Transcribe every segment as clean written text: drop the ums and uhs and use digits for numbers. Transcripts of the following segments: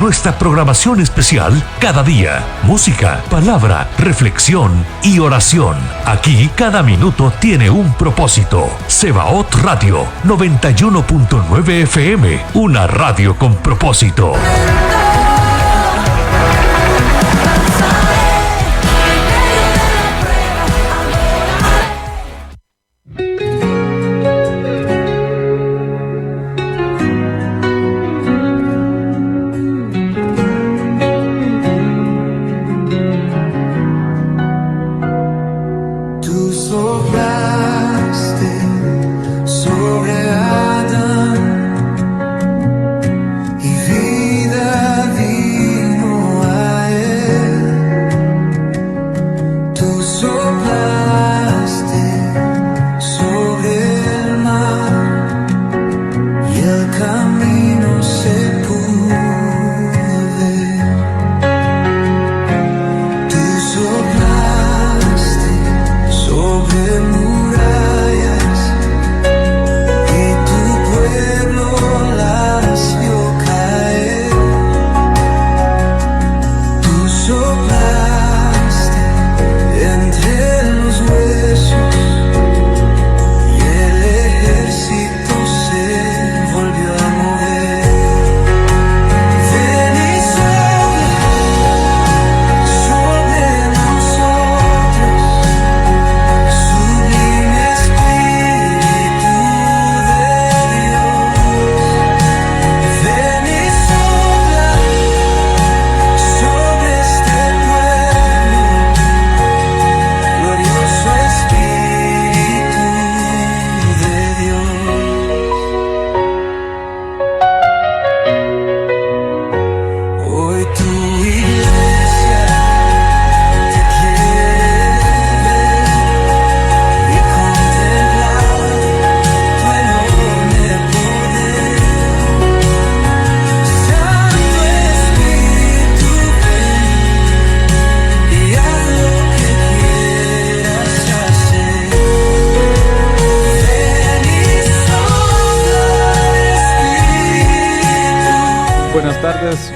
nuestra programación especial cada día. Música, palabra, reflexión y oración. Aquí cada minuto tiene un propósito. Sebaot Radio 91.9 FM, una radio con propósito.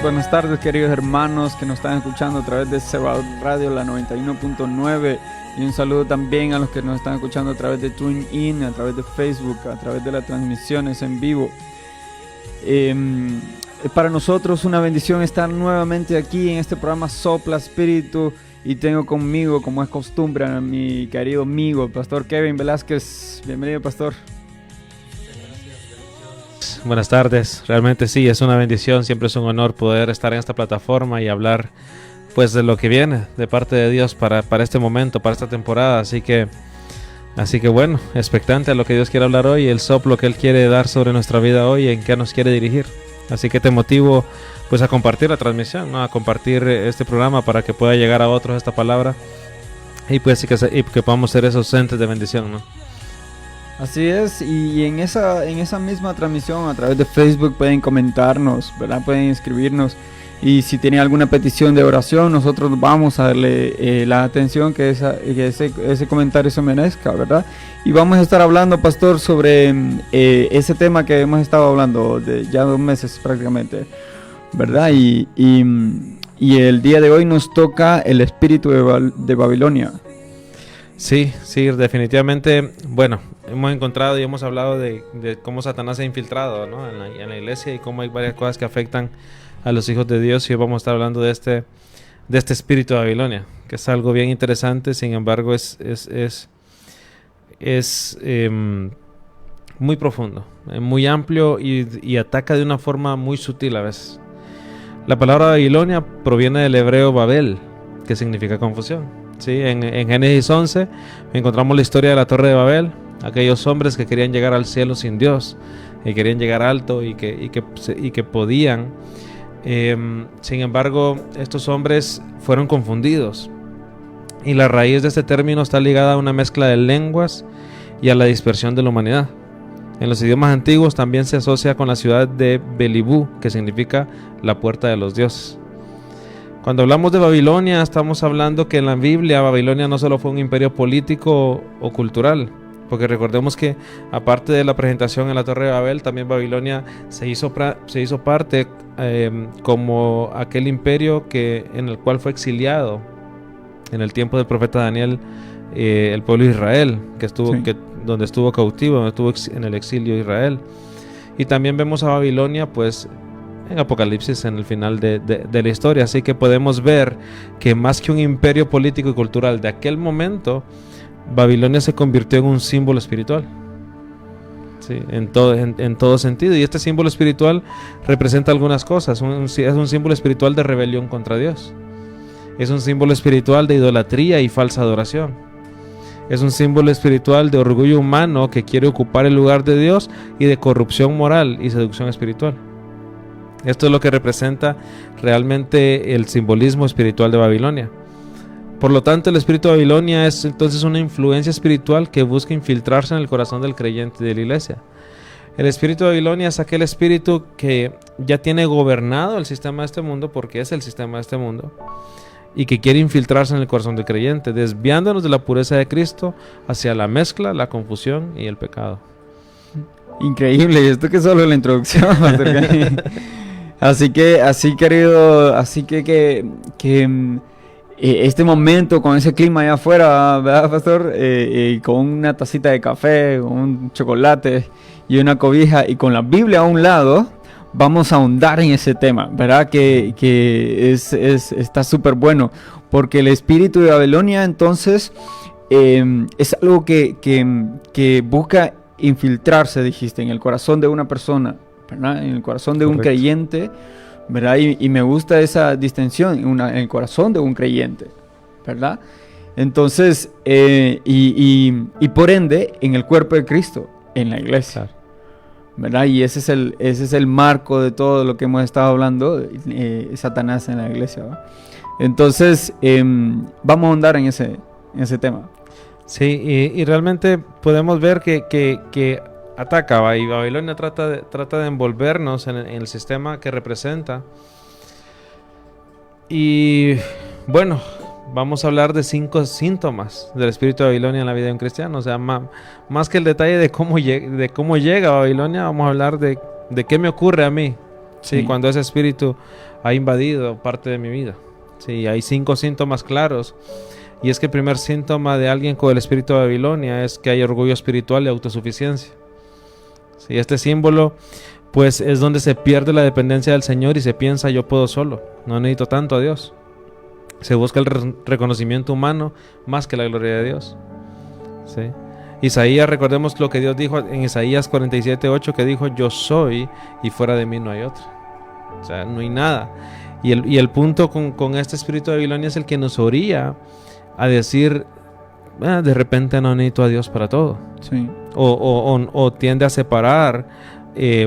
Buenas tardes, queridos hermanos que nos están escuchando a través de Sebaot Radio, la 91.9, y un saludo también a los que nos están escuchando a través de TuneIn, a través de Facebook, a través de las transmisiones en vivo. Para nosotros una bendición estar nuevamente aquí en este programa Sopla Espíritu, y tengo conmigo, como es costumbre, a mi querido amigo, el pastor Kevin Velázquez. Bienvenido, pastor. Buenas tardes, realmente sí, es una bendición, siempre es un honor poder estar en esta plataforma y hablar pues de lo que viene de parte de Dios para este momento, para esta temporada, así que bueno, expectante a lo que Dios quiere hablar hoy, el soplo que Él quiere dar sobre nuestra vida hoy, en qué nos quiere dirigir, así que te motivo pues a compartir la transmisión, ¿no? A compartir este programa para que pueda llegar a otros esta palabra y pues y que podamos ser esos entes de bendición, ¿no? Así es, y en esa misma transmisión a través de Facebook pueden comentarnos, ¿verdad? Pueden escribirnos, y si tienen alguna petición de oración, nosotros vamos a darle la atención que ese comentario se merezca, ¿verdad? Y vamos a estar hablando, pastor, sobre ese tema que hemos estado hablando de ya 2 meses prácticamente, ¿verdad? Y el día de hoy nos toca el espíritu de Babilonia. Sí, definitivamente. Bueno, hemos encontrado y hemos hablado de cómo Satanás se ha infiltrado, ¿no? en la iglesia, y cómo hay varias cosas que afectan a los hijos de Dios, y hoy vamos a estar hablando de este espíritu de Babilonia, que es algo bien interesante. Sin embargo, es muy profundo, muy amplio, y ataca de una forma muy sutil a veces. La palabra Babilonia proviene del hebreo Babel, que significa confusión. Sí, en Génesis 11 encontramos la historia de la Torre de Babel, aquellos hombres que querían llegar al cielo sin Dios, que querían llegar alto y que podían. Sin embargo, estos hombres fueron confundidos, y la raíz de este término está ligada a una mezcla de lenguas y a la dispersión de la humanidad. En los idiomas antiguos también se asocia con la ciudad de Belibú, que significa la puerta de los dioses. Cuando hablamos de Babilonia, estamos hablando que en la Biblia Babilonia no solo fue un imperio político o cultural, Porque recordemos que aparte de la presentación en la Torre de Babel, también Babilonia se hizo parte como aquel imperio en el cual fue exiliado en el tiempo del profeta Daniel, el pueblo de Israel, donde estuvo cautivo, donde estuvo en el exilio de Israel. Y también vemos a Babilonia pues en Apocalipsis, en el final de la historia. Así que podemos ver que más que un imperio político y cultural de aquel momento, Babilonia se convirtió en un símbolo espiritual, ¿sí? En todo sentido. Y este símbolo espiritual representa algunas cosas. Es un símbolo espiritual de rebelión contra Dios. Es un símbolo espiritual de idolatría y falsa adoración. Es un símbolo espiritual de orgullo humano que quiere ocupar el lugar de Dios, y de corrupción moral y seducción espiritual. Esto es lo que representa realmente el simbolismo espiritual de Babilonia. Por lo tanto, el espíritu de Babilonia es entonces una influencia espiritual que busca infiltrarse en el corazón del creyente y de la iglesia. El espíritu de Babilonia es aquel espíritu que ya tiene gobernado el sistema de este mundo, porque es el sistema de este mundo, y que quiere infiltrarse en el corazón del creyente, desviándonos de la pureza de Cristo hacia la mezcla, la confusión y el pecado. Increíble, esto que es solo la introducción. Así que este momento con ese clima allá afuera, ¿verdad, pastor? Con una tacita de café, con un chocolate y una cobija, y con la Biblia a un lado, vamos a ahondar en ese tema, ¿verdad? Que está súper bueno, porque el espíritu de Babilonia entonces es algo que busca infiltrarse, dijiste, en el corazón de una persona, ¿verdad? En el corazón de un creyente, ¿verdad? Y me gusta esa distinción, en el corazón de un creyente, ¿verdad? Entonces, y por ende, en el cuerpo de Cristo, en la iglesia, ¿verdad? Y ese es el marco de todo lo que hemos estado hablando, Satanás en la iglesia, ¿verdad? Entonces, vamos a ahondar en ese tema. Sí, y realmente podemos ver que ataca, y Babilonia trata de envolvernos en el sistema que representa. Y bueno, vamos a hablar de 5 síntomas del espíritu de Babilonia en la vida de un cristiano. O sea, más que el detalle de cómo llega a Babilonia, vamos a hablar de qué me ocurre a mí, ¿sí? Cuando ese espíritu ha invadido parte de mi vida. Sí, hay 5 síntomas claros. Y es que el primer síntoma de alguien con el espíritu de Babilonia es que hay orgullo espiritual y autosuficiencia. Sí, este símbolo pues es donde se pierde la dependencia del Señor y se piensa: yo puedo solo, no necesito tanto a Dios. Se busca el reconocimiento humano más que la gloria de Dios. ¿Sí? Isaías, recordemos lo que Dios dijo en Isaías 47:8, que dijo: yo soy y fuera de mí no hay otro. O sea, no hay nada. Y el punto con este espíritu de Babilonia es el que nos orilla a decir: de repente no necesito a Dios para todo. Sí. O tiende a separar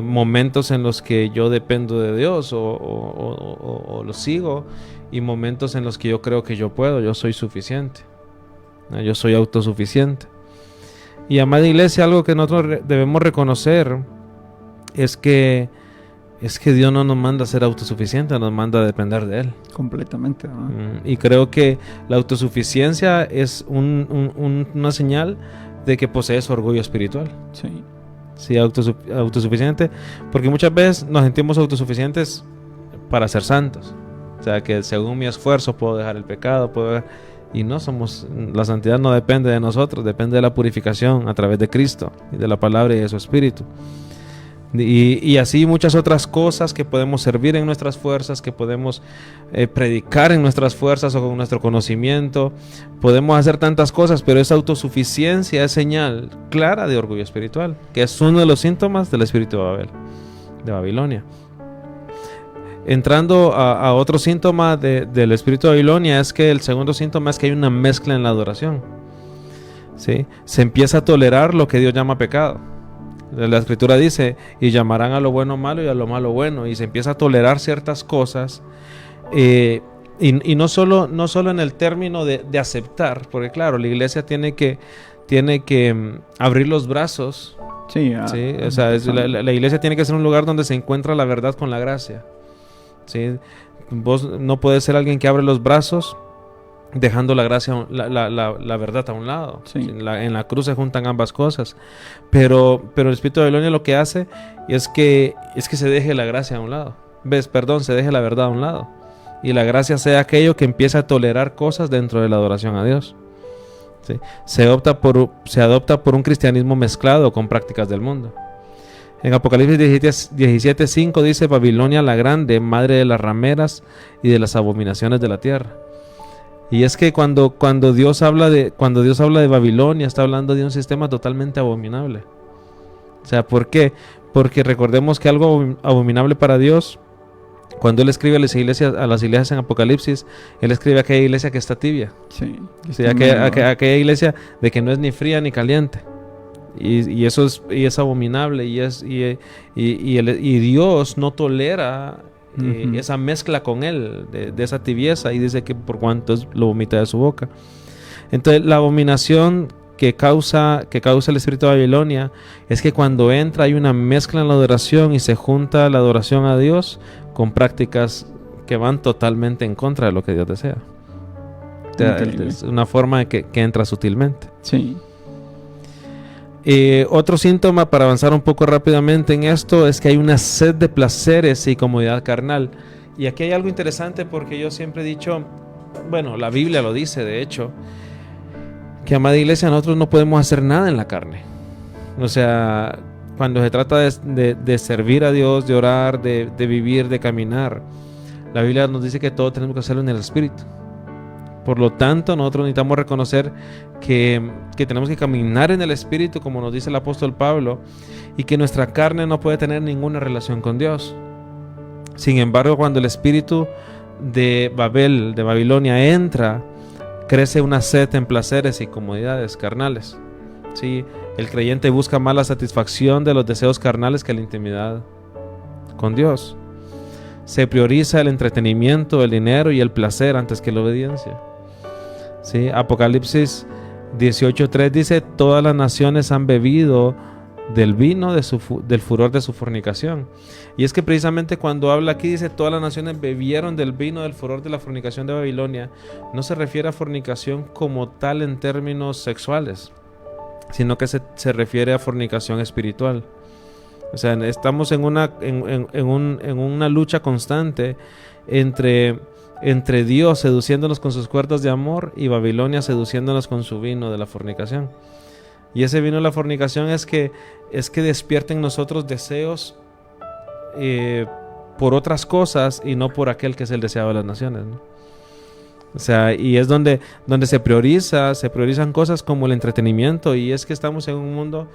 momentos en los que yo dependo de Dios o lo sigo, y momentos en los que yo creo que yo puedo, yo soy suficiente, yo soy autosuficiente. Y amada iglesia, algo que nosotros debemos reconocer es que Dios no nos manda a ser autosuficientes, nos manda a depender de Él. Completamente, ¿no? Y creo que la autosuficiencia es una señal de que posees orgullo espiritual. Sí. Sí, autosuficiente, porque muchas veces nos sentimos autosuficientes para ser santos. O sea, que según mi esfuerzo puedo dejar el pecado, y no somos. La santidad no depende de nosotros, depende de la purificación a través de Cristo y de la palabra y de su Espíritu. Y así muchas otras cosas que podemos servir en nuestras fuerzas, que podemos predicar en nuestras fuerzas o con nuestro conocimiento. Podemos hacer tantas cosas, pero esa autosuficiencia es señal clara de orgullo espiritual, que es uno de los síntomas del espíritu de Babilonia. Entrando a otro síntoma del espíritu de Babilonia, es que el segundo síntoma es que hay una mezcla en la adoración. ¿Sí? Se empieza a tolerar lo que Dios llama pecado. La escritura dice: y llamarán a lo bueno malo y a lo malo bueno. Y se empieza a tolerar ciertas cosas, y no solo en el término de aceptar, porque claro, la iglesia tiene que abrir los brazos. Sí, ¿sí? O sea, la iglesia tiene que ser un lugar donde se encuentra la verdad con la gracia. ¿Sí? Vos no puedes ser alguien que abre los brazos dejando la gracia, la verdad a un lado. Sí. En la cruz se juntan ambas cosas. Pero el espíritu de Babilonia lo que hace es que se deje la gracia a un lado. Se deje la verdad a un lado. Y la gracia sea aquello que empieza a tolerar cosas dentro de la adoración a Dios. ¿Sí? Se adopta por un cristianismo mezclado con prácticas del mundo. En Apocalipsis 17:5 dice: Babilonia la grande, madre de las rameras y de las abominaciones de la tierra. Y es que cuando Dios habla de Babilonia, está hablando de un sistema totalmente abominable. O sea, ¿por qué? Porque recordemos que algo abominable para Dios, cuando Él escribe a las iglesias en Apocalipsis, Él escribe a aquella iglesia que está tibia. Sí. Sí, aquella iglesia de que no es ni fría ni caliente. Y eso es abominable. Y Dios no tolera esa mezcla con Él, de esa tibieza, y dice que por cuanto lo vomita de su boca. Entonces, la abominación que causa el espíritu de Babilonia es que cuando entra hay una mezcla en la adoración y se junta la adoración a Dios con prácticas que van totalmente en contra de lo que Dios desea. O sea, es una forma que entra sutilmente. Sí. Otro síntoma, para avanzar un poco rápidamente en esto, es que hay una sed de placeres y comodidad carnal. Y aquí hay algo interesante, porque yo siempre he dicho, bueno, la Biblia lo dice de hecho, que, amada iglesia, nosotros no podemos hacer nada en la carne. O sea, cuando se trata de servir a Dios, de orar, de vivir, de caminar, la Biblia nos dice que todo tenemos que hacerlo en el Espíritu. Por lo tanto, nosotros necesitamos reconocer que tenemos que caminar en el Espíritu, como nos dice el apóstol Pablo, y que nuestra carne no puede tener ninguna relación con Dios. Sin embargo, cuando el espíritu de Babilonia entra, crece una sed en placeres y comodidades carnales. ¿Sí? El creyente busca más la satisfacción de los deseos carnales que la intimidad con Dios. Se prioriza el entretenimiento, el dinero y el placer antes que la obediencia. ¿Sí? Apocalipsis 18:3 dice: todas las naciones han bebido del vino del furor de su fornicación. Y es que precisamente cuando habla aquí, dice todas las naciones bebieron del vino del furor de la fornicación de Babilonia, no se refiere a fornicación como tal en términos sexuales, sino que se refiere a fornicación espiritual. O sea, estamos en una lucha constante entre Dios seduciéndonos con sus cuerdas de amor y Babilonia seduciéndonos con su vino de la fornicación. Y ese vino de la fornicación es que despierta en nosotros deseos por otras cosas y no por aquel que es el deseado de las naciones, ¿no? O sea, y es donde se priorizan cosas como el entretenimiento, y es que estamos en un mundo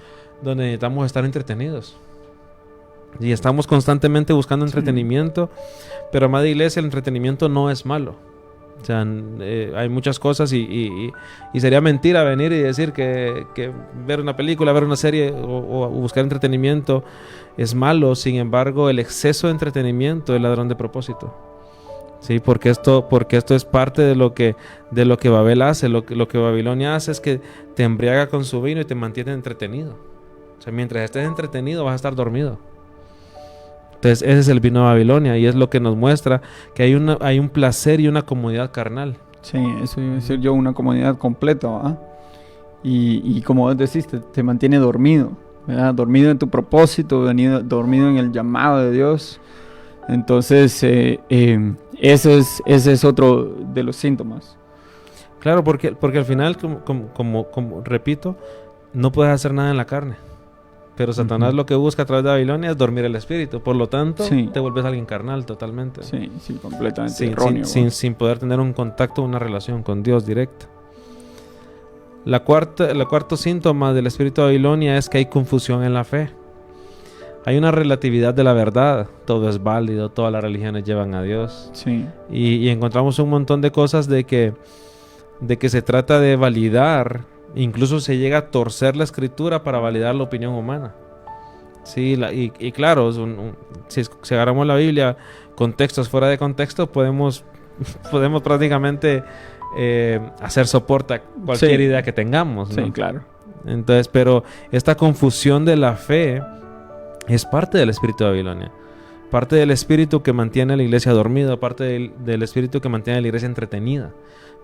donde necesitamos estar entretenidos. Y estamos constantemente buscando entretenimiento, pero, amada iglesia, el entretenimiento no es malo. O sea, hay muchas cosas y sería mentira venir y decir que ver una película, ver una serie o buscar entretenimiento es malo. Sin embargo, el exceso de entretenimiento es ladrón de propósito. Sí, porque esto es parte de lo que Babel hace. Lo que Babilonia hace es que te embriaga con su vino y te mantiene entretenido. O sea, mientras estés entretenido vas a estar dormido. Entonces ese es el vino de Babilonia, y es lo que nos muestra que hay un placer y una comodidad carnal. Sí, eso iba a decir yo, una comodidad completa, ¿verdad? Y como vos decís, te mantiene dormido, ¿verdad? Dormido en tu propósito, dormido en el llamado de Dios. Entonces ese es otro de los síntomas. Claro, porque al final, como repito, no puedes hacer nada en la carne. Pero Satanás lo que busca a través de Babilonia es dormir el espíritu. Por lo tanto, te vuelves alguien carnal totalmente. Sí, completamente erróneo. Sin poder tener un contacto, una relación con Dios directa. El cuarto síntoma del espíritu de Babilonia es que hay confusión en la fe. Hay una relatividad de la verdad. Todo es válido, todas las religiones llevan a Dios. Sí. Y encontramos un montón de cosas de que se trata de validar. Incluso se llega a torcer la escritura para validar la opinión humana. Sí, y claro, si agarramos la Biblia con textos fuera de contexto, podemos prácticamente hacer soporte a cualquier idea que tengamos, ¿no? Sí, claro. Entonces, pero esta confusión de la fe es parte del espíritu de Babilonia. parte del espíritu que mantiene a la iglesia dormida, parte del espíritu que mantiene a la iglesia entretenida,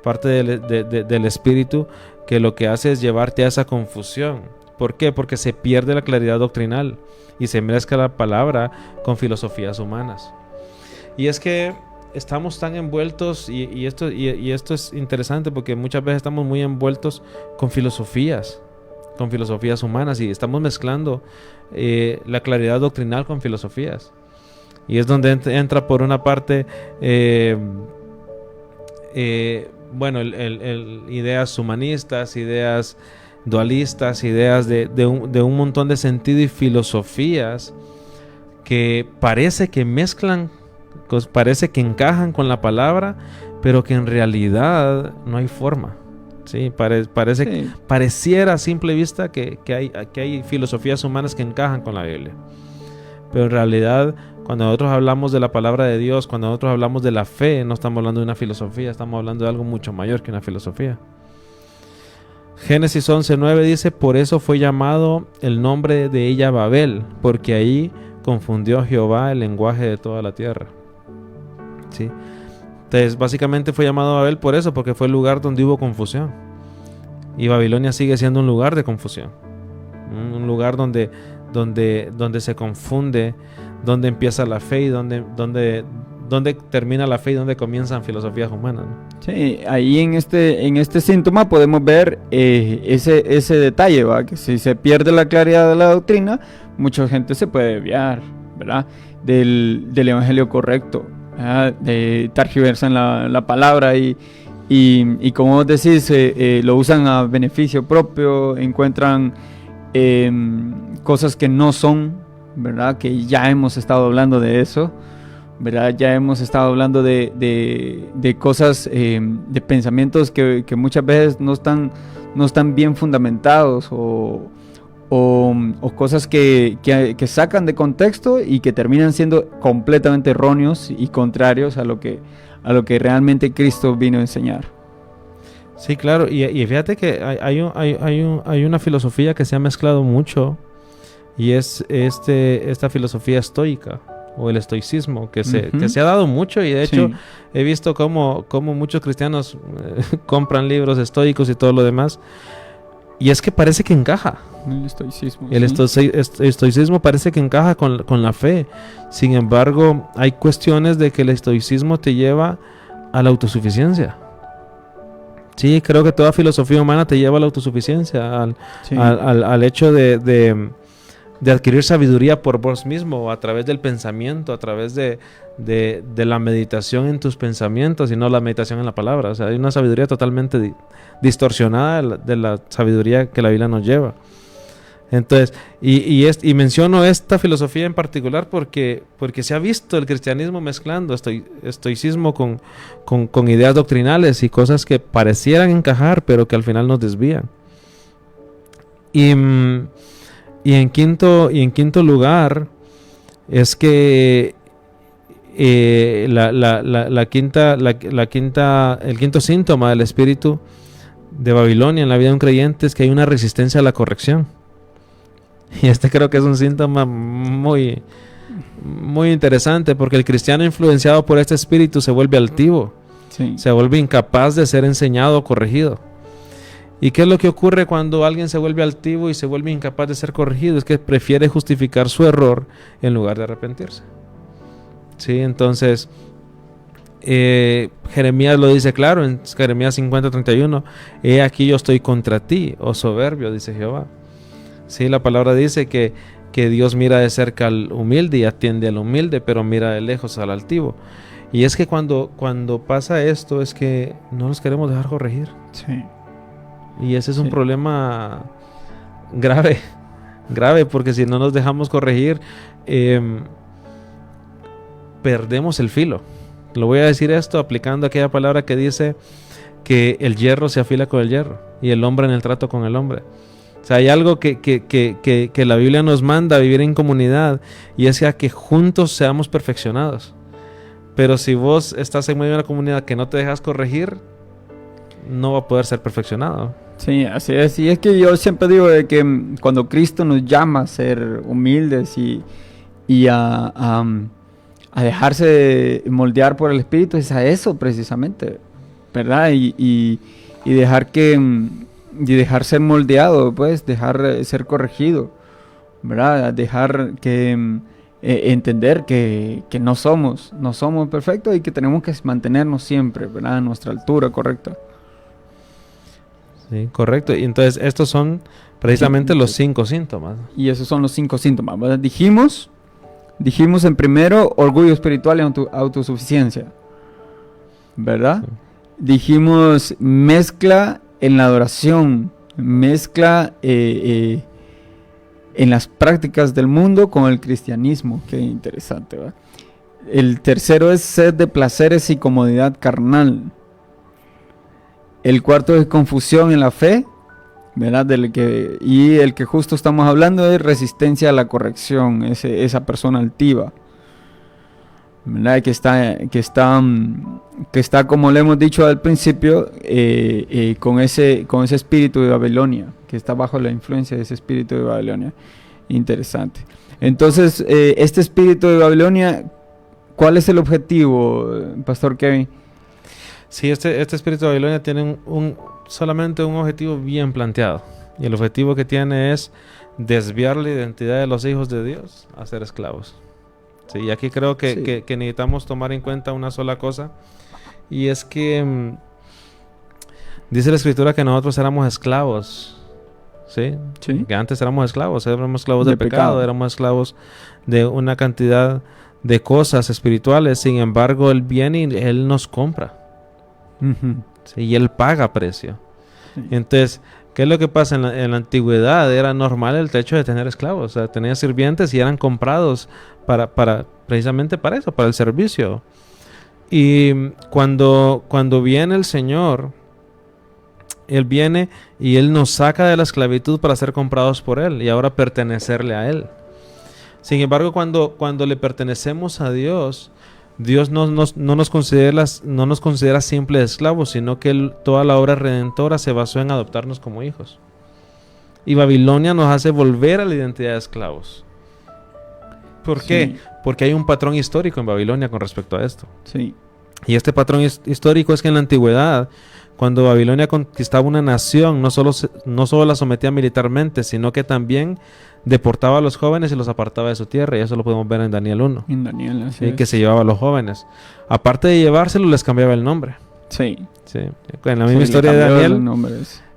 parte del espíritu que lo que hace es llevarte a esa confusión. ¿Por qué? Porque se pierde la claridad doctrinal y se mezcla la palabra con filosofías humanas. Y es que estamos tan envueltos, y esto es interesante porque muchas veces estamos muy envueltos con filosofías humanas, y estamos mezclando la claridad doctrinal con filosofías. Y es donde entra por una parte ideas humanistas, ideas dualistas, ideas de un montón de sentido y filosofías que parece que mezclan, parece que encajan con la palabra, pero que en realidad no hay forma. Sí, pareciera a simple vista que hay filosofías humanas que encajan con la Biblia. Pero en realidad, cuando nosotros hablamos de la palabra de Dios, cuando nosotros hablamos de la fe, no estamos hablando de una filosofía, estamos hablando de algo mucho mayor que una filosofía. Génesis 11:9 dice: por eso fue llamado el nombre de ella Babel, porque ahí confundió Jehová el lenguaje de toda la tierra. ¿Sí? Entonces, básicamente fue llamado Babel por eso, porque fue el lugar donde hubo confusión. Y Babilonia sigue siendo un lugar de confusión. Un lugar donde se confunde, donde empieza la fe y donde termina la fe y donde comienzan filosofías humanas, ¿no? Sí, ahí en este síntoma podemos ver ese detalle, ¿va? Que si se pierde la claridad de la doctrina, mucha gente se puede desviar, ¿verdad? Del evangelio correcto, ¿verdad? Tergiversan la palabra y como vos decís, lo usan a beneficio propio, encuentran cosas que no son, ¿verdad? Que ya hemos estado hablando de eso, ¿verdad? Ya hemos estado hablando de cosas, de pensamientos que muchas veces no están bien fundamentados, o cosas que sacan de contexto y que terminan siendo completamente erróneos y contrarios a lo que realmente Cristo vino a enseñar. Sí, claro, y fíjate que hay una filosofía que se ha mezclado mucho, y es esta filosofía estoica, o el estoicismo, que se ha dado mucho, y de hecho he visto cómo muchos cristianos compran libros estoicos y todo lo demás, y es que parece que encaja. El estoicismo parece que encaja con la fe. Sin embargo, hay cuestiones de que el estoicismo te lleva a la autosuficiencia. Sí, creo que toda filosofía humana te lleva a la autosuficiencia, al hecho de adquirir sabiduría por vos mismo, a través del pensamiento, a través de la meditación en tus pensamientos y no la meditación en la palabra. O sea, hay una sabiduría totalmente distorsionada de la sabiduría que la Biblia nos lleva. Entonces, y menciono esta filosofía en particular porque se ha visto el cristianismo mezclando estoicismo con ideas doctrinales y cosas que parecieran encajar, pero que al final nos desvían. Y en quinto lugar es que el quinto síntoma del espíritu de Babilonia en la vida de un creyente es que hay una resistencia a la corrección. Y creo que es un síntoma muy, muy interesante, porque el cristiano influenciado por este espíritu se vuelve altivo, se vuelve incapaz de ser enseñado o corregido. ¿Y qué es lo que ocurre cuando alguien se vuelve altivo y se vuelve incapaz de ser corregido? Es que prefiere justificar su error en lugar de arrepentirse. Sí, entonces Jeremías lo dice claro en Jeremías 50:31: he aquí yo estoy contra ti, oh soberbio, dice Jehová. Sí, la palabra dice que Dios mira de cerca al humilde y atiende al humilde, pero mira de lejos al altivo. Y es que cuando pasa esto es que no nos queremos dejar corregir. Sí. Y ese es un problema grave, porque si no nos dejamos corregir, perdemos el filo. Lo voy a decir esto aplicando aquella palabra que dice que el hierro se afila con el hierro y el hombre en el trato con el hombre. O sea, hay algo que la Biblia nos manda a vivir en comunidad, y es que juntos seamos perfeccionados. Pero si vos estás en medio de una comunidad que no te dejas corregir, no va a poder ser perfeccionado. Sí, así es. Y es que yo siempre digo de que cuando Cristo nos llama a ser humildes y a dejarse moldear por el Espíritu es a eso precisamente, ¿verdad? Y dejar dejar ser moldeado, pues, dejar ser corregido, ¿verdad? Dejar que entender que no somos perfectos y que tenemos que mantenernos siempre, ¿verdad? A nuestra altura correcta. Sí, correcto. Y entonces estos son precisamente los 5 síntomas. Y esos son los 5 síntomas, ¿verdad? Dijimos en primero orgullo espiritual y autosuficiencia, ¿verdad? Sí. Dijimos mezcla en la adoración, mezcla en las prácticas del mundo con el cristianismo. Qué interesante, ¿verdad? El tercero es sed de placeres y comodidad carnal. El cuarto es confusión en la fe, ¿verdad? Y el que justo estamos hablando es resistencia a la corrección, esa persona altiva, ¿verdad? Que está, como le hemos dicho al principio, con ese espíritu de Babilonia, que está bajo la influencia de ese espíritu de Babilonia. Interesante. Entonces, este espíritu de Babilonia, ¿cuál es el objetivo, Pastor Kevin? Sí, este espíritu de Babilonia tiene solamente un objetivo bien planteado. Y el objetivo que tiene es desviar la identidad de los hijos de Dios a ser esclavos. Sí, y aquí creo que necesitamos tomar en cuenta una sola cosa. Y es que dice la Escritura que nosotros éramos esclavos. ¿Sí? Que antes éramos esclavos de pecado, éramos esclavos de una cantidad de cosas espirituales. Sin embargo, Él viene y Él nos compra. Uh-huh. Sí, y Él paga precio. Sí. Entonces, ¿qué es lo que pasa? En la antigüedad era normal el hecho de tener esclavos. O sea, tenía sirvientes y eran comprados precisamente para eso, para el servicio. Y cuando viene el Señor, Él viene y Él nos saca de la esclavitud para ser comprados por Él y ahora pertenecerle a Él. Sin embargo, cuando le pertenecemos a Dios, Dios no nos considera simples esclavos, sino que toda la obra redentora se basó en adoptarnos como hijos. Y Babilonia nos hace volver a la identidad de esclavos. ¿Por qué? Porque hay un patrón histórico en Babilonia con respecto a esto. Sí. Y este patrón histórico es que en la antigüedad, cuando Babilonia conquistaba una nación, no solo la sometía militarmente, sino que también deportaba a los jóvenes y los apartaba de su tierra. Y eso lo podemos ver en Daniel 1. En Daniel, así ¿sí? Que se llevaba a los jóvenes. Aparte de llevárselos, les cambiaba el nombre. Sí. Sí. En la misma historia de Daniel,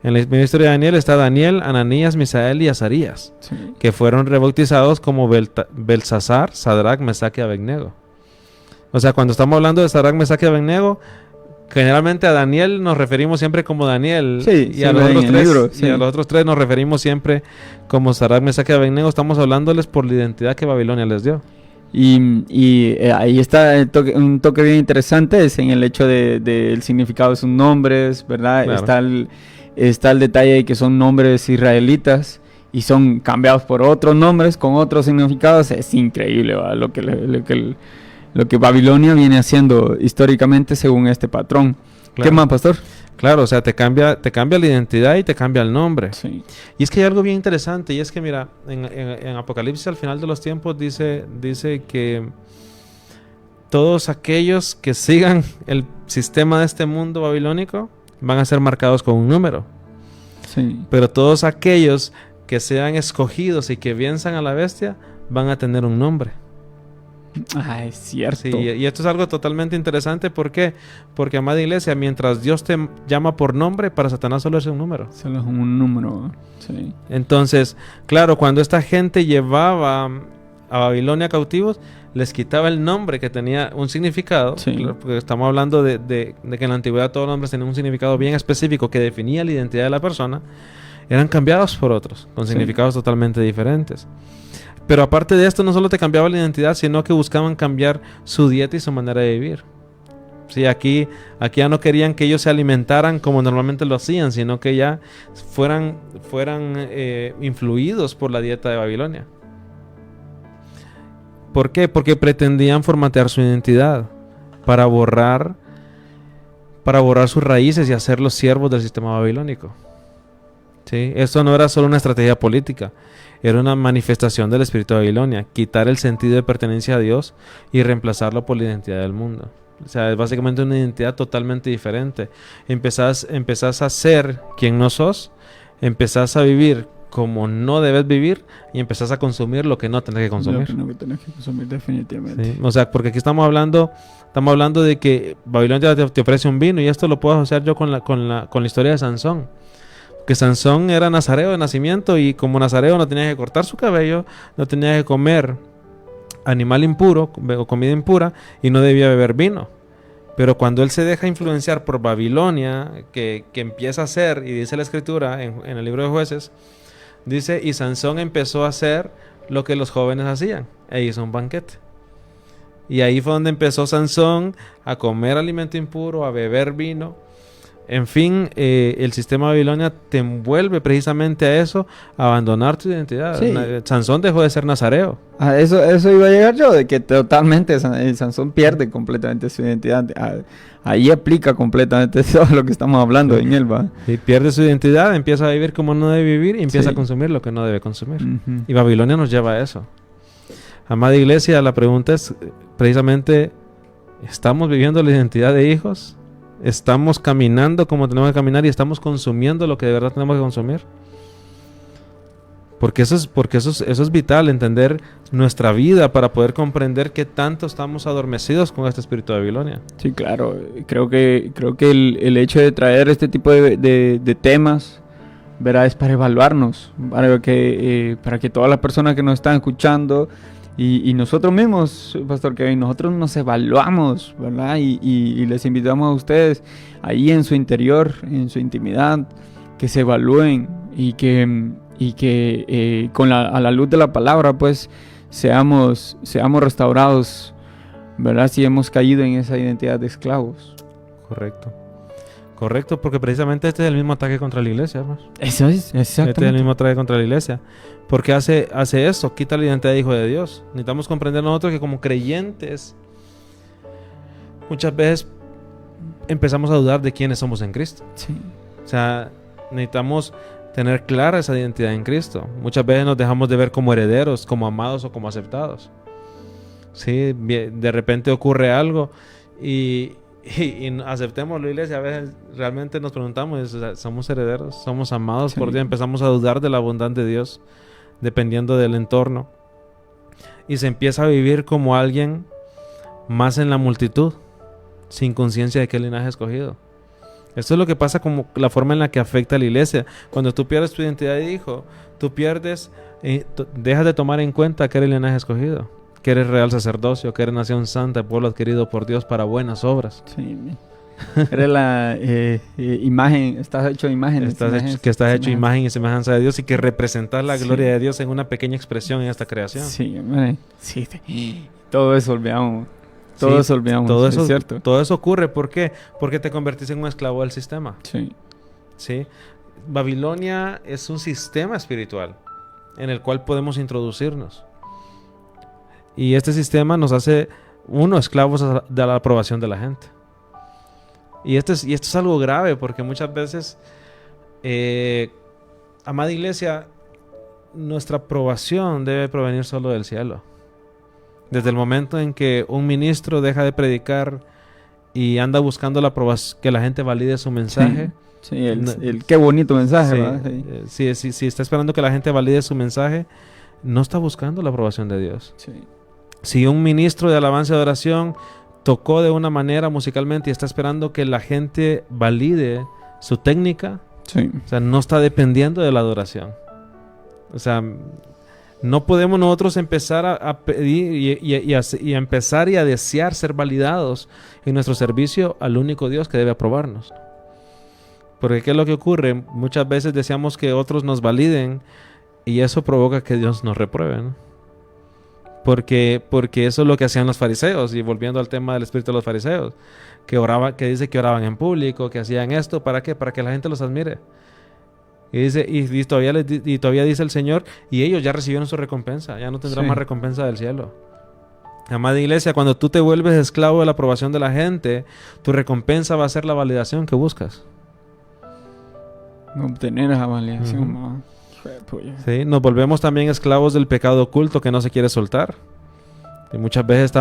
en la misma historia de Daniel está Daniel, Ananías, Misael y Azarías, que fueron rebautizados como Belsasar, Sadrach, Mesach y Abednego. O sea, cuando estamos hablando de Sadrach, Mesach y Abednego, generalmente a Daniel nos referimos siempre como Daniel. Sí, y a los otros tres nos referimos siempre como Sadrach, Mesach y Abednego. Estamos hablándoles por la identidad que Babilonia les dio. Y ahí está un toque bien interesante, es en el hecho del significado de sus nombres, ¿verdad? Claro. Está el detalle de que son nombres israelitas y son cambiados por otros nombres con otros significados. Es increíble, ¿verdad? Lo que Babilonia viene haciendo históricamente según este patrón. Claro. ¿Qué más, pastor? Claro, o sea, te cambia la identidad y te cambia el nombre. Sí. Y es que hay algo bien interesante, y es que mira, en Apocalipsis al final de los tiempos dice que todos aquellos que sigan el sistema de este mundo babilónico van a ser marcados con un número. Sí. Pero todos aquellos que sean escogidos y que venzan a la bestia van a tener un nombre. Ah, es cierto. Sí, y esto es algo totalmente interesante. ¿Por qué? Porque, amada iglesia, mientras Dios te llama por nombre, para Satanás solo es un número. Solo es un número, sí. Entonces, claro, cuando esta gente llevaba a Babilonia cautivos, les quitaba el nombre que tenía un significado. Sí. Claro, porque estamos hablando de que en la antigüedad todos los nombres tenían un significado bien específico que definía la identidad de la persona. Eran cambiados por otros, con significados totalmente diferentes. Pero aparte de esto, no solo te cambiaba la identidad, sino que buscaban cambiar su dieta y su manera de vivir. Sí, aquí ya no querían que ellos se alimentaran como normalmente lo hacían, sino que ya fueran influidos por la dieta de Babilonia. ¿Por qué? Porque pretendían formatear su identidad para borrar sus raíces y hacerlos siervos del sistema babilónico. ¿Sí? Esto no era solo una estrategia política. era una manifestación del espíritu de Babilonia, quitar el sentido de pertenencia a Dios y reemplazarlo por la identidad del mundo. O sea, es básicamente una identidad totalmente diferente. Empezás a ser quien no sos, empezás a vivir como no debes vivir y empezás a consumir lo que no tenés que consumir. Lo que tenés que consumir definitivamente. Sí. O sea, porque aquí estamos hablando de que Babilonia te ofrece un vino, y esto lo puedo asociar yo con la historia de Sansón. Que Sansón era nazareo de nacimiento, y como nazareo no tenía que cortar su cabello, no tenía que comer animal impuro o comida impura, y no debía beber vino. Pero cuando él se deja influenciar por Babilonia, que empieza a hacer, y dice la escritura en el libro de Jueces, dice, y Sansón empezó a hacer lo que los jóvenes hacían, e hizo un banquete. Y ahí fue donde empezó Sansón a comer alimento impuro, a beber vino. En fin, el sistema de Babilonia te envuelve precisamente a eso, a abandonar tu identidad. Sí. Sansón dejó de ser nazareo. Eso iba a llegar yo, de que totalmente Sansón pierde completamente su identidad. Ahí aplica completamente todo lo que estamos hablando en él, ¿va? Y pierde su identidad, empieza a vivir como no debe vivir y empieza Sí. a consumir lo que no debe consumir. Uh-huh. Y Babilonia nos lleva a eso. Amada iglesia, la pregunta es precisamente, ¿estamos viviendo la identidad de hijos? ¿Estamos caminando como tenemos que caminar y estamos consumiendo lo que de verdad tenemos que consumir? Porque eso es vital, entender nuestra vida para poder comprender qué tanto estamos adormecidos con este espíritu de Babilonia. Sí, claro. Creo que el hecho de traer este tipo de temas, ¿verdad? Es para evaluarnos, para que todas las personas que nos están escuchando y nosotros mismos, Pastor Kevin, nosotros nos evaluamos, ¿verdad? Y les invitamos a ustedes ahí en su interior, en su intimidad, que se evalúen y que a la luz de la palabra, pues, seamos restaurados, ¿verdad? Si hemos caído en esa identidad de esclavos. Correcto, porque precisamente este es el mismo ataque contra la iglesia, pues. Eso es, exactamente. Este es el mismo ataque contra la iglesia. Porque hace eso, quita la identidad de hijo de Dios. Necesitamos comprender nosotros que como creyentes, muchas veces empezamos a dudar de quiénes somos en Cristo. Sí. O sea, necesitamos tener clara esa identidad en Cristo. Muchas veces nos dejamos de ver como herederos, como amados o como aceptados. Sí, de repente ocurre algo y aceptémoslo, iglesia. A veces realmente nos preguntamos, o sea, ¿somos herederos? ¿Somos amados por Dios? Empezamos a dudar de la bondad de Dios, dependiendo del entorno. Y se empieza a vivir como alguien más en la multitud, sin conciencia de qué linaje escogido. Esto es lo que pasa, como la forma en la que afecta a la iglesia. Cuando tú pierdes tu identidad de hijo, tú pierdes, dejas de tomar en cuenta que eres linaje escogido, que eres real sacerdocio, que eres nación santa, pueblo adquirido por Dios para buenas obras. Sí. Eres la imagen, estás hecho imagen. Estás hecho imagen y semejanza de Dios, y que representas la gloria de Dios en una pequeña expresión en esta creación. Sí, sí. Todo eso olvidamos. Todo eso olvidamos. Todo es cierto. Todo eso ocurre. ¿Por qué? Porque te convertiste en un esclavo del sistema. Sí. Babilonia es un sistema espiritual en el cual podemos introducirnos. Y este sistema nos hace esclavos de la aprobación de la gente. Y esto es algo grave, porque muchas veces, amada iglesia, nuestra aprobación debe provenir solo del cielo. Desde el momento en que un ministro deja de predicar y anda buscando que la gente valide su mensaje. Sí, qué bonito mensaje, ¿verdad? Sí, está esperando que la gente valide su mensaje, no está buscando la aprobación de Dios. Sí. Si un ministro de alabanza y adoración tocó de una manera musicalmente y está esperando que la gente valide su técnica, o sea, no está dependiendo de la adoración. O sea, no podemos nosotros empezar a pedir y a empezar y a desear ser validados en nuestro servicio al único Dios que debe aprobarnos. Porque ¿qué es lo que ocurre? Muchas veces deseamos que otros nos validen y eso provoca que Dios nos repruebe, ¿no? Porque eso es lo que hacían los fariseos. Y volviendo al tema del espíritu de los fariseos, que dice que oraban en público, que hacían esto, ¿para qué? Para que la gente los admire. Y dice, y todavía dice el Señor, y ellos ya recibieron su recompensa, ya no tendrán más recompensa del cielo. Amada iglesia, cuando tú te vuelves esclavo de la aprobación de la gente, tu recompensa va a ser la validación que buscas. Obtener esa validación, ¿no? ¿Sí? Nos volvemos también esclavos del pecado oculto que no se quiere soltar. Y muchas veces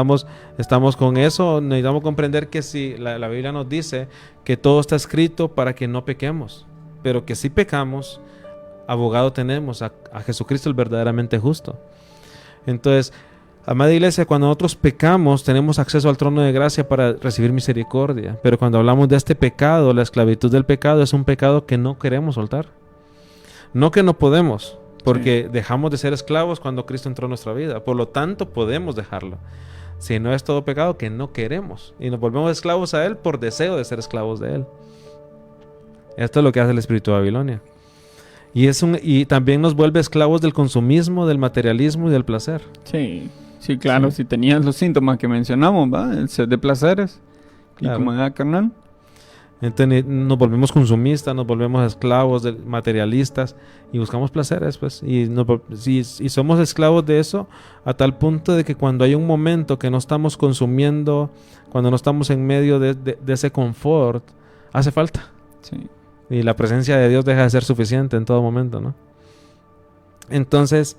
estamos con eso. Necesitamos comprender que si la Biblia nos dice que todo está escrito para que no pequemos, pero que si pecamos, abogado tenemos a Jesucristo el verdaderamente justo. Entonces, amada iglesia, cuando nosotros pecamos, tenemos acceso al trono de gracia para recibir misericordia. Pero cuando hablamos de este pecado, la esclavitud del pecado es un pecado que no queremos soltar. No que no podemos, porque dejamos de ser esclavos cuando Cristo entró en nuestra vida. Por lo tanto, podemos dejarlo. Si no es todo pecado que no queremos. Y nos volvemos esclavos a Él por deseo de ser esclavos de Él. Esto es lo que hace el espíritu de Babilonia. Y también nos vuelve esclavos del consumismo, del materialismo y del placer. Sí, claro, si tenías los síntomas que mencionamos, ¿va? El sed de placeres y comodidad carnal. Entonces nos volvemos consumistas, nos volvemos esclavos materialistas y buscamos placeres, pues. Y somos esclavos de eso a tal punto de que cuando hay un momento que no estamos consumiendo, cuando no estamos en medio de ese confort, hace falta. Sí. Y la presencia de Dios deja de ser suficiente en todo momento, ¿no? Entonces,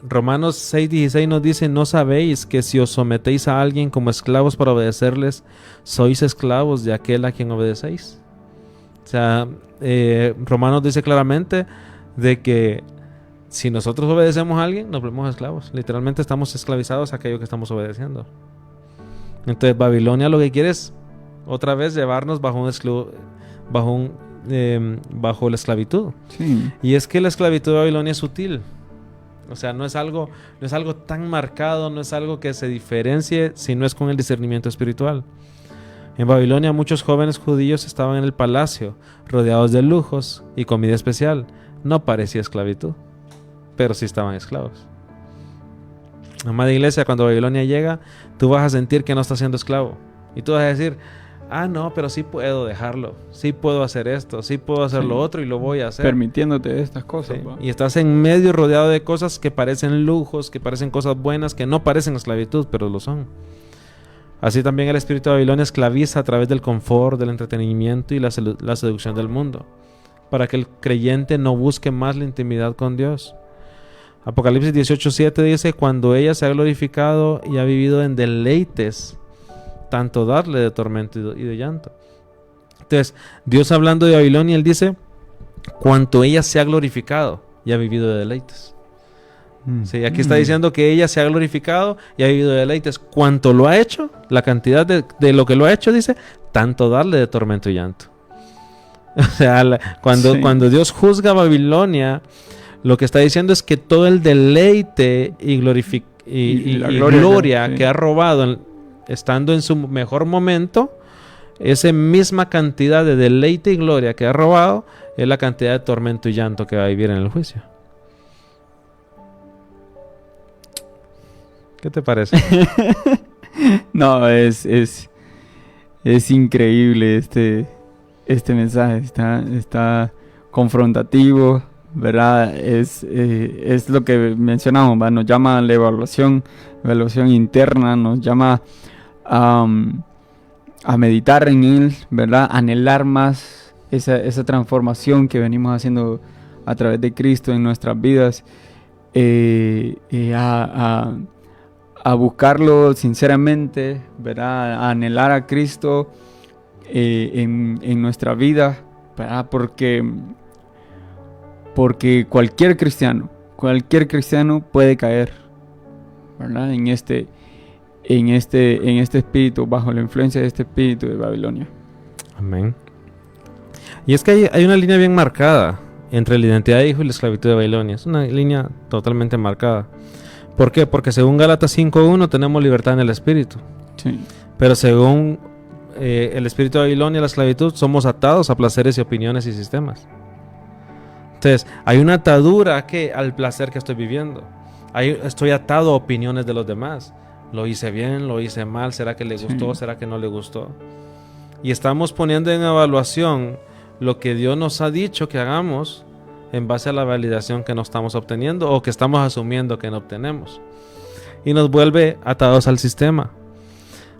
Romanos 6:16 nos dice: ¿no sabéis que si os sometéis a alguien como esclavos para obedecerles, sois esclavos de aquel a quien obedecéis? O sea, Romanos dice claramente de que si nosotros obedecemos a alguien, nos volvemos esclavos. Literalmente estamos esclavizados a aquello que estamos obedeciendo. Entonces Babilonia lo que quiere es otra vez llevarnos bajo la esclavitud. Sí. Y es que la esclavitud de Babilonia es sutil. O sea, no es algo tan marcado, no es algo que se diferencie si no es con el discernimiento espiritual. En Babilonia muchos jóvenes judíos estaban en el palacio, rodeados de lujos y comida especial. No parecía esclavitud, pero sí estaban esclavos. Amada iglesia, cuando Babilonia llega, tú vas a sentir que no estás siendo esclavo. Y tú vas a decir: no, pero sí puedo dejarlo, sí puedo hacer esto, sí puedo hacer lo otro y lo voy a hacer. Permitiéndote estas cosas. Sí. Y estás en medio rodeado de cosas que parecen lujos, que parecen cosas buenas, que no parecen esclavitud, pero lo son. Así también el espíritu de Babilonia esclaviza a través del confort, del entretenimiento y la seducción del mundo, para que el creyente no busque más la intimidad con Dios. Apocalipsis 18:7 dice: cuando ella se ha glorificado y ha vivido en deleites, tanto darle de tormento y de llanto. Entonces, Dios hablando de Babilonia, Él dice: cuanto ella se ha glorificado y ha vivido de deleites. Sí, aquí está diciendo que ella se ha glorificado y ha vivido de deleites. Cuanto lo ha hecho, la cantidad de lo que lo ha hecho, dice, tanto darle de tormento y llanto. O sea, cuando Dios juzga a Babilonia, lo que está diciendo es que todo el deleite y gloria que ha robado estando en su mejor momento, esa misma cantidad de deleite y gloria que ha robado es la cantidad de tormento y llanto que va a vivir en el juicio. ¿Qué te parece? No, es increíble este mensaje. Está confrontativo, ¿verdad? Es lo que mencionamos, ¿verdad? Nos llama a la evaluación interna, nos llama a meditar en Él, ¿verdad? Anhelar más esa transformación que venimos haciendo a través de Cristo en nuestras vidas, a buscarlo sinceramente, ¿verdad? A anhelar a Cristo en nuestra vida, ¿verdad? Porque cualquier cristiano puede caer, ¿verdad? En este espíritu, bajo la influencia de este espíritu de Babilonia. Amén. Y es que hay una línea bien marcada entre la identidad de hijo y la esclavitud de Babilonia. Es una línea totalmente marcada. ¿Por qué? Porque según Gálatas 5:1 tenemos libertad en el espíritu. Sí. Pero según el espíritu de Babilonia, la esclavitud, somos atados a placeres y opiniones y sistemas. Entonces, hay una atadura al placer que estoy viviendo. Estoy atado a opiniones de los demás. Lo hice bien, lo hice mal, ¿será que le gustó? ¿Será que no le gustó? Y estamos poniendo en evaluación lo que Dios nos ha dicho que hagamos en base a la validación que no estamos obteniendo o que estamos asumiendo que no obtenemos. Y nos vuelve atados al sistema.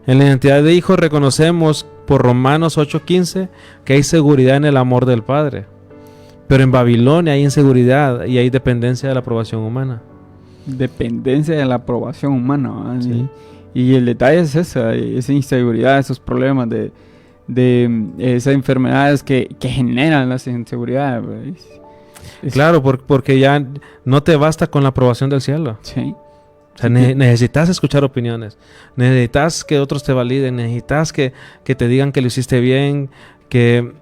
En la identidad de hijo reconocemos por Romanos 8:15 que hay seguridad en el amor del Padre. Pero en Babilonia hay inseguridad y hay dependencia de la aprobación humana. Dependencia de la aprobación humana, ¿verdad? Sí. Y el detalle es esa inseguridad, esos problemas de esas enfermedades que generan las inseguridades, ¿verdad? Claro, porque ya no te basta con la aprobación del cielo. Sí. O sea, necesitas escuchar opiniones, necesitas que otros te validen, necesitas que te digan que lo hiciste bien, que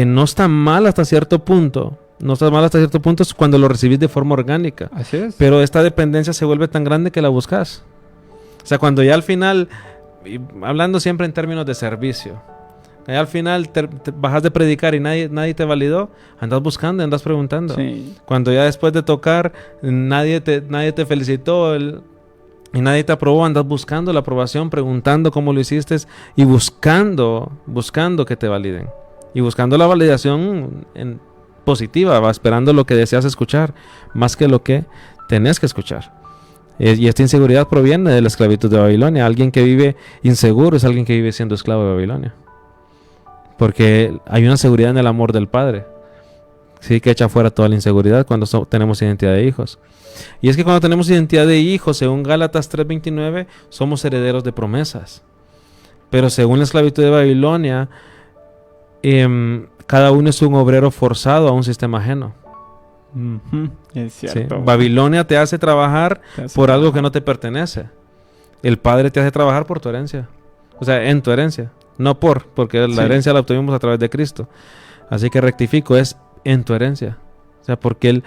no está mal hasta cierto punto. No está mal hasta cierto punto es cuando lo recibís de forma orgánica. Así es. Pero esta dependencia se vuelve tan grande que la buscas. O sea, cuando ya al final, hablando siempre en términos de servicio, al final te bajas de predicar y nadie te validó, andas buscando, andas preguntando. Sí. Cuando ya después de tocar nadie te felicitó y nadie te aprobó, andas buscando la aprobación, preguntando cómo lo hiciste y buscando que te validen. Y buscando la validación positiva, va esperando lo que deseas escuchar, más que lo que tenés que escuchar. Y esta inseguridad proviene de la esclavitud de Babilonia. Alguien que vive inseguro es alguien que vive siendo esclavo de Babilonia. Porque hay una seguridad en el amor del Padre, sí, que echa fuera toda la inseguridad cuando tenemos identidad de hijos. Y es que cuando tenemos identidad de hijos, según Gálatas 3:29, somos herederos de promesas. Pero según la esclavitud de Babilonia, cada uno es un obrero forzado a un sistema ajeno. Es ¿Sí? cierto. Babilonia te hace trabajar Te hace por algo trabajar. que no te pertenece. El Padre te hace trabajar por tu herencia. O sea, en tu herencia. No porque la Sí. herencia la obtuvimos a través de Cristo. Así que rectifico, es en tu herencia. O sea, porque Él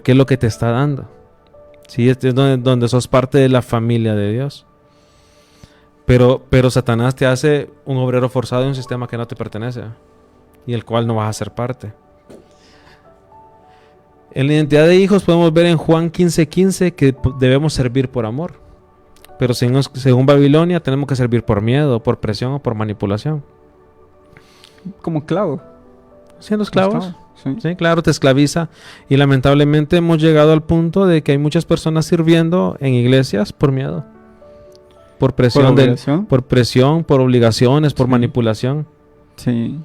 es lo que te está dando. Sí, es donde sos parte de la familia de Dios. Pero Satanás te hace un obrero forzado en un sistema que no te pertenece y el cual no vas a ser parte. En la identidad de hijos podemos ver en Juan 15:15 que debemos servir por amor. Pero según Babilonia tenemos que servir por miedo, por presión o por manipulación. Como esclavo. Siendo esclavos. Sí. Sí, claro, te esclaviza. Y lamentablemente hemos llegado al punto de que hay muchas personas sirviendo en iglesias por miedo. Por presión, obligación. por presión, por obligaciones, por Sí. manipulación. Sí.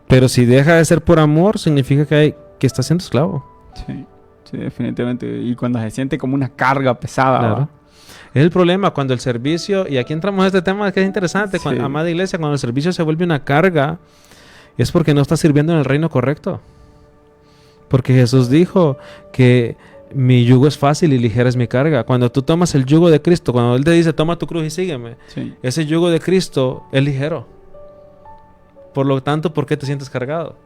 Pero si deja de ser por amor, significa que estás siendo esclavo. Sí. Sí, definitivamente. Y cuando se siente como una carga pesada. Claro. ¿va? Es el problema cuando el servicio, y aquí entramos a este tema que es interesante, Sí. amada iglesia, cuando el servicio se vuelve una carga, es porque no estás sirviendo en el reino correcto. Porque Jesús dijo que mi yugo es fácil y ligera es mi carga. Cuando tú tomas el yugo de Cristo, cuando Él te dice toma tu cruz y sígueme, Sí. ese yugo de Cristo es ligero. Por lo tanto, ¿por qué te sientes cargado?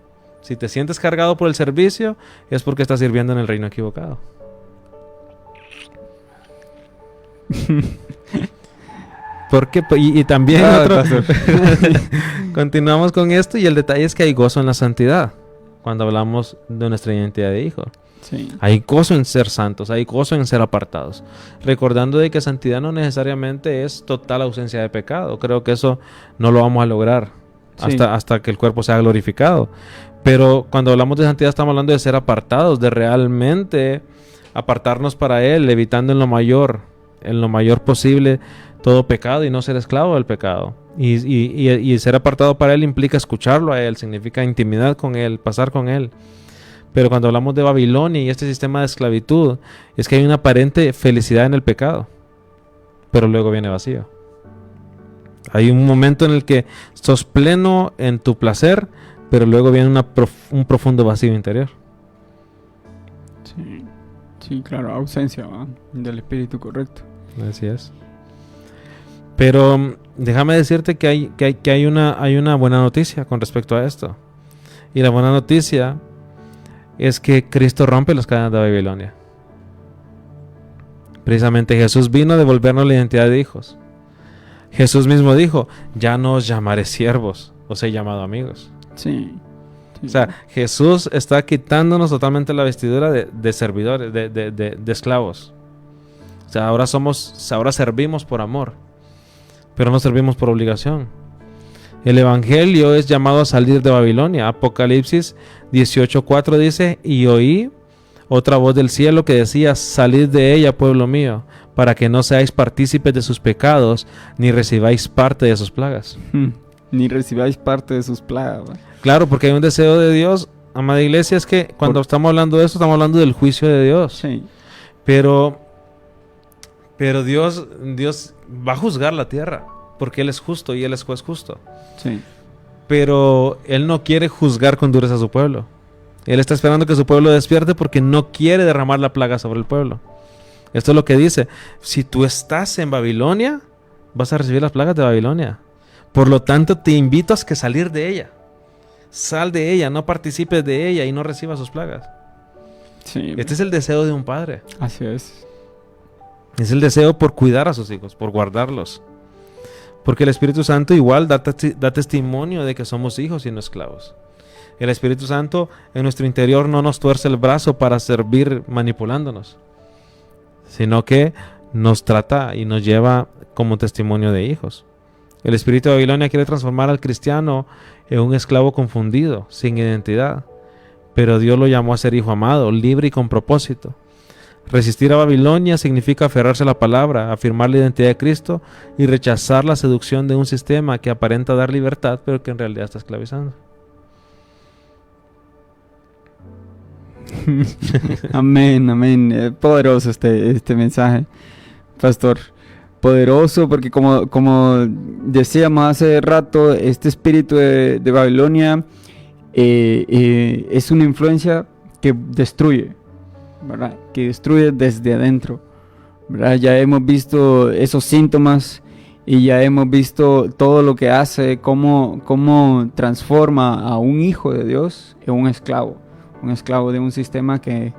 Si te sientes cargado por el servicio, es porque estás sirviendo en el reino equivocado. Porque, y también continuamos con esto, y el detalle es que hay gozo en la santidad cuando hablamos de nuestra identidad de hijo. Sí. Hay gozo en ser santos, hay gozo en ser apartados, recordando de que santidad no necesariamente es total ausencia de pecado. Creo que eso no lo vamos a lograr Sí. hasta que el cuerpo sea glorificado. Pero cuando hablamos de santidad estamos hablando de ser apartados, de realmente apartarnos para Él, evitando en lo mayor posible todo pecado y no ser esclavo del pecado. Y ser apartado para Él implica escucharlo a Él, significa intimidad con Él, pasar con Él. Pero cuando hablamos de Babilonia y este sistema de esclavitud, es que hay una aparente felicidad en el pecado, pero luego viene vacío. Hay un momento en el que sos pleno en tu placer, pero luego viene un profundo vacío interior. Sí. Sí, claro, ausencia, ¿va? Del espíritu correcto. Así es. Pero déjame decirte que hay una buena noticia con respecto a esto. Y la buena noticia es que Cristo rompe las cadenas de Babilonia. Precisamente Jesús vino a devolvernos la identidad de hijos. Jesús mismo dijo, ya no os llamaré siervos, os he llamado amigos. Sí. Sí. O sea, Jesús está quitándonos totalmente la vestidura de servidores, de esclavos. O sea, ahora servimos por amor, pero no servimos por obligación. El evangelio es llamado a salir de Babilonia. Apocalipsis 18:4 dice, y oí otra voz del cielo que decía, salid de ella, pueblo mío, para que no seáis partícipes de sus pecados, ni recibáis parte de sus plagas. Ni recibáis parte de sus plagas, ¿va? Claro, porque hay un deseo de Dios amada iglesia, es que cuando estamos hablando de esto, estamos hablando del juicio de Dios. Sí. Pero Dios va a juzgar la tierra, porque Él es justo y Él es juez justo. Sí. Pero Él no quiere juzgar con dureza a su pueblo. Él está esperando que su pueblo despierte porque no quiere derramar la plaga sobre el pueblo. Esto es lo que dice. Si tú estás en Babilonia, vas a recibir las plagas de Babilonia. Por lo tanto, te invito a que salir de ella. Sal de ella, no participes de ella y no recibas sus plagas. Sí. Este es el deseo de un padre. Así es. Es el deseo por cuidar a sus hijos, por guardarlos. Porque el Espíritu Santo igual da testimonio de que somos hijos y no esclavos. El Espíritu Santo en nuestro interior no nos tuerce el brazo para servir manipulándonos, sino que nos trata y nos lleva como testimonio de hijos. El espíritu de Babilonia quiere transformar al cristiano en un esclavo confundido, sin identidad. Pero Dios lo llamó a ser hijo amado, libre y con propósito. Resistir a Babilonia significa aferrarse a la palabra, afirmar la identidad de Cristo y rechazar la seducción de un sistema que aparenta dar libertad, pero que en realidad está esclavizando. Amén, amén. Poderoso este mensaje, pastor. Poderoso, porque como decíamos hace rato, este espíritu de Babilonia es una influencia que destruye, ¿verdad? Que destruye desde adentro, ¿verdad? Ya hemos visto esos síntomas y ya hemos visto todo lo que hace, cómo transforma a un hijo de Dios en un esclavo de un sistema que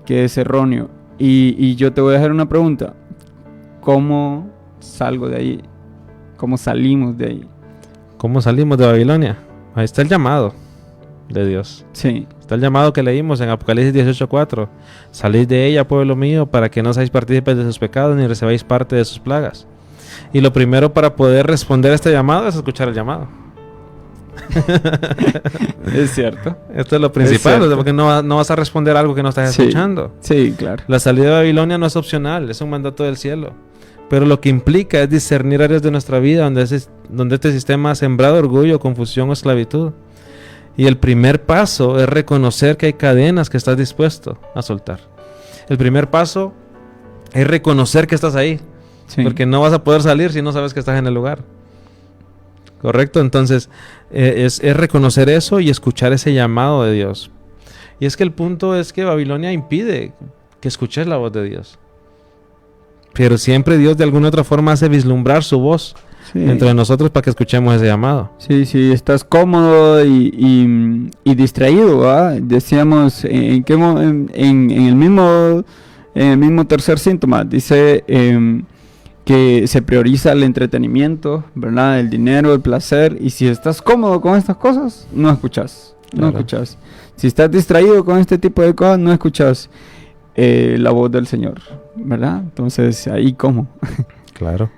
es erróneo. Y yo te voy a dejar una pregunta. ¿Cómo salgo de ahí? ¿Cómo salimos de ahí? ¿Cómo salimos de Babilonia? Ahí está el llamado de Dios. Sí. Está el llamado que leímos en Apocalipsis 18:4. Salid de ella, pueblo mío, para que no seáis partícipes de sus pecados ni recibáis parte de sus plagas. Y lo primero para poder responder a este llamado es escuchar el llamado. Es cierto. Esto es lo principal, porque no vas a responder algo que no estás escuchando. Sí, claro. La salida de Babilonia no es opcional, es un mandato del cielo. Pero lo que implica es discernir áreas de nuestra vida donde este sistema ha sembrado orgullo, confusión o esclavitud. Y el primer paso es reconocer que hay cadenas que estás dispuesto a soltar. El primer paso es reconocer que estás ahí. Sí. Porque no vas a poder salir si no sabes que estás en el lugar. ¿Correcto? Entonces, es reconocer eso y escuchar ese llamado de Dios. Y es que el punto es que Babilonia impide que escuches la voz de Dios. Pero siempre Dios de alguna otra forma hace vislumbrar su voz entre nosotros para que escuchemos ese llamado. Sí, sí, estás cómodo y distraído, ¿verdad? Decíamos en el mismo tercer síntoma, dice que se prioriza el entretenimiento, ¿verdad? El dinero, el placer, y si estás cómodo con estas cosas, no escuchas, no escuchas. Si estás distraído con este tipo de cosas, no escuchas la voz del Señor, ¿verdad? Entonces, ahí cómo. Claro.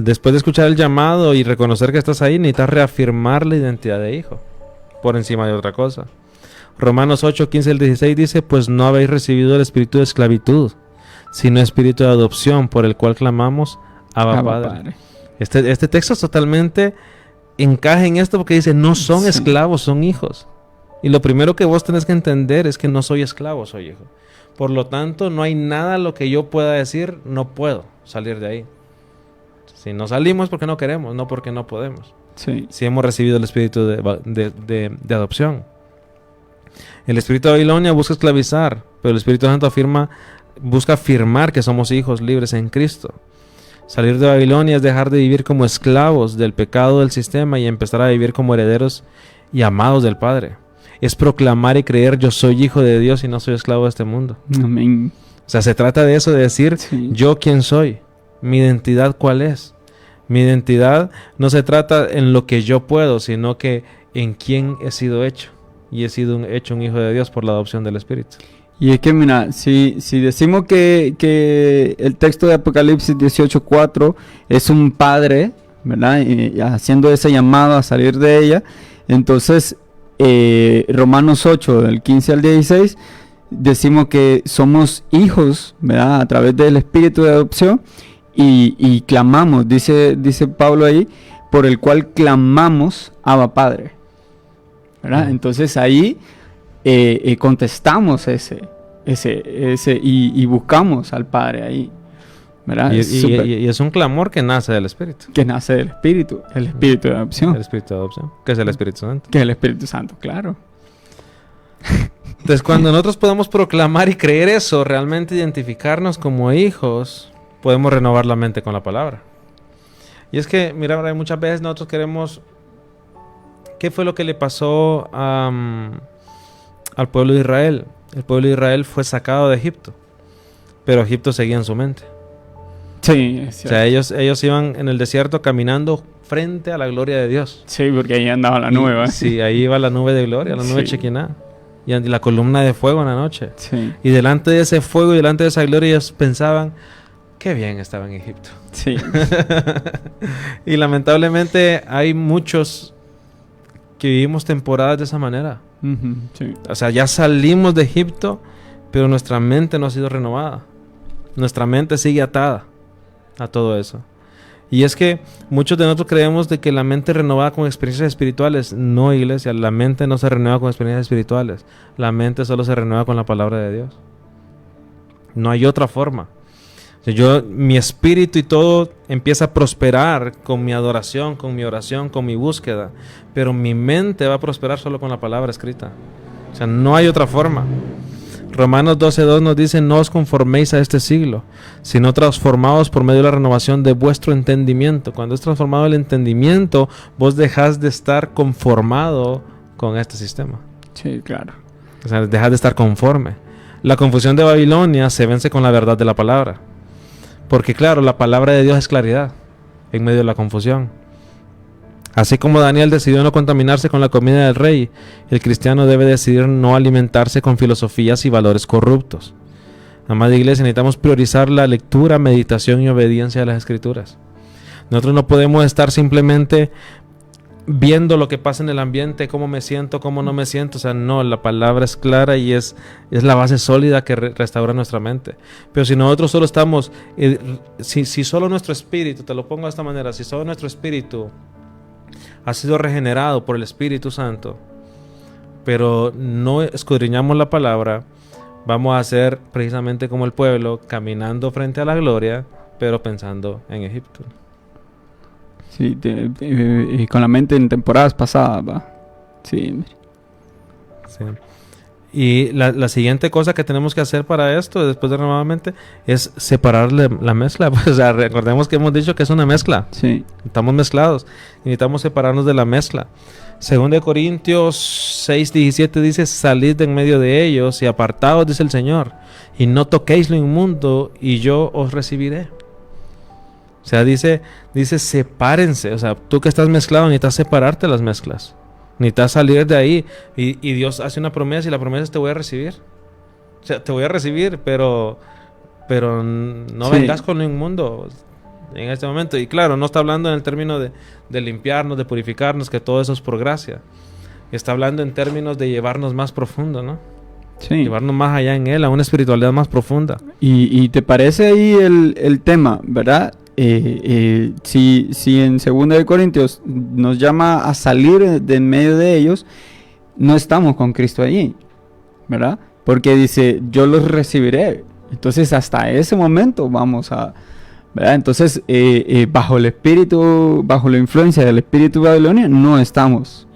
Después de escuchar el llamado y reconocer que estás ahí, necesitas reafirmar la identidad de hijo por encima de otra cosa. Romanos 8, 15 al 16 dice: pues no habéis recibido el espíritu de esclavitud, sino espíritu de adopción, por el cual clamamos Abba Padre. Este texto totalmente encaja en esto porque dice: no son esclavos, son hijos. Y lo primero que vos tenés que entender es que no soy esclavo, soy hijo. Por lo tanto, no hay nada lo que yo pueda decir, no puedo salir de ahí. Si no salimos porque no queremos, no porque no podemos. Sí. Si hemos recibido el espíritu de adopción. El espíritu de Babilonia busca esclavizar, pero el Espíritu Santo busca afirmar que somos hijos libres en Cristo. Salir de Babilonia es dejar de vivir como esclavos del pecado del sistema y empezar a vivir como herederos y amados del Padre. Es proclamar y creer: yo soy hijo de Dios y no soy esclavo de este mundo. Amén. O sea, se trata de eso, de decir: yo quién soy, mi identidad cuál es. Mi identidad no se trata en lo que yo puedo, sino que en quién he sido hecho. Y he sido hecho un hijo de Dios por la adopción del Espíritu. Y es que mira, si decimos que el texto de Apocalipsis 18:4 es un padre, ¿verdad? Haciendo ese llamado a salir de ella, entonces Romanos 8, del 15 al 16, decimos que somos hijos, ¿verdad? A través del espíritu de adopción y clamamos, dice Pablo ahí, por el cual clamamos Abba Padre. ¿verdad? Entonces ahí contestamos ese y buscamos al Padre ahí, ¿verdad? Y es un clamor que nace del Espíritu. Que nace del Espíritu, el Espíritu de adopción. El Espíritu de adopción, que es el Espíritu Santo. Que es el Espíritu Santo, claro. Entonces, cuando nosotros podemos proclamar y creer eso, realmente identificarnos como hijos, podemos renovar la mente con la palabra. Y es que, mira, muchas veces nosotros queremos... ¿Qué fue lo que le pasó al pueblo de Israel? El pueblo de Israel fue sacado de Egipto, pero Egipto seguía en su mente. Sí, es cierto. O sea, ellos iban en el desierto caminando frente a la gloria de Dios. Sí, porque ahí andaba la nube, ¿eh? Sí, ahí iba la nube de gloria, la nube Sí. Shekinah. Y la columna de fuego en la noche. Sí, Y delante de ese fuego y delante de esa gloria ellos pensaban, qué bien estaba en Egipto. sí. Y lamentablemente hay muchos que vivimos temporadas de esa manera. Ujú, sí. O sea, ya salimos de Egipto, pero nuestra mente no ha sido renovada. Nuestra mente sigue atada a todo eso. Y es que muchos de nosotros creemos de que la mente renovada con experiencias espirituales. No, iglesia, la mente no se renueva con experiencias espirituales. La mente solo se renueva con la palabra de Dios. No hay otra forma. O sea, mi espíritu y todo empieza a prosperar con mi adoración, con mi oración, con mi búsqueda. Pero mi mente va a prosperar solo con la palabra escrita. O sea, no hay otra forma. Romanos 12:2 nos dice, no os conforméis a este siglo, sino transformaos por medio de la renovación de vuestro entendimiento. Cuando es transformado el entendimiento, vos dejás de estar conformado con este sistema. Sí, claro. O sea, dejás de estar conforme. La confusión de Babilonia se vence con la verdad de la palabra. Porque claro, la palabra de Dios es claridad en medio de la confusión. Así como Daniel decidió no contaminarse con la comida del rey, el cristiano debe decidir no alimentarse con filosofías y valores corruptos. Amada iglesia, necesitamos priorizar la lectura, meditación y obediencia a las Escrituras. Nosotros no podemos estar simplemente viendo lo que pasa en el ambiente, cómo me siento, cómo no me siento. O sea, no, la palabra es clara y es la base sólida que restaura nuestra mente. Pero si nosotros solo estamos, si solo nuestro espíritu, te lo pongo de esta manera, si solo nuestro espíritu ha sido regenerado por el Espíritu Santo, pero no escudriñamos la palabra, vamos a ser precisamente como el pueblo, caminando frente a la gloria, pero pensando en Egipto. Sí, con la mente en temporadas pasadas, va. Sí. Sí. Y la siguiente cosa que tenemos que hacer para esto, después de nuevamente, es separar la mezcla. Pues, o sea, recordemos que hemos dicho que es una mezcla. Sí. Estamos mezclados. Necesitamos separarnos de la mezcla. 2 Corintios 6:17 dice, salid de en medio de ellos y apartaos, dice el Señor, y no toquéis lo inmundo, y yo os recibiré. O sea, dice, sepárense. O sea, tú que estás mezclado necesitas separarte las mezclas. Necesitas salir de ahí. Y Dios hace una promesa y la promesa es te voy a recibir. O sea, te voy a recibir, pero no vengas con lo inmundo en este momento. Y claro, no está hablando en el término de limpiarnos, de purificarnos, que todo eso es por gracia. Está hablando en términos de llevarnos más profundo, ¿no? Sí. Llevarnos más allá en Él, a una espiritualidad más profunda. Y te parece ahí el tema, ¿verdad? Si en 2 Corintios nos llama a salir de en medio de ellos, no estamos con Cristo allí, ¿verdad? Porque dice, yo los recibiré. Entonces hasta ese momento vamos a, ¿verdad? Entonces bajo el espíritu, bajo la influencia del espíritu de Babilonia, no estamos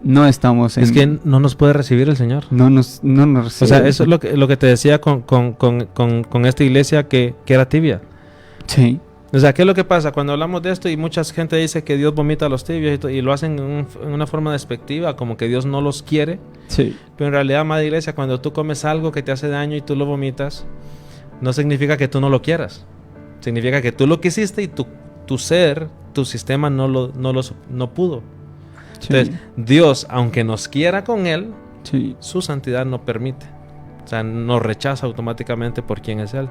en... Es que no nos puede recibir el Señor. No nos recibe. O sea, eso es lo que te decía con esta iglesia que era tibia. Sí. O sea, ¿qué es lo que pasa? Cuando hablamos de esto y mucha gente dice que Dios vomita a los tibios y lo hacen en una forma despectiva, como que Dios no los quiere. Sí. Pero en realidad, amada iglesia, cuando tú comes algo que te hace daño y tú lo vomitas, no significa que tú no lo quieras. Significa que tú lo quisiste y tu ser, tu sistema no pudo. Sí. Entonces, Dios, aunque nos quiera con Él, Sí. su santidad no permite. O sea, nos rechaza automáticamente por quién es Él.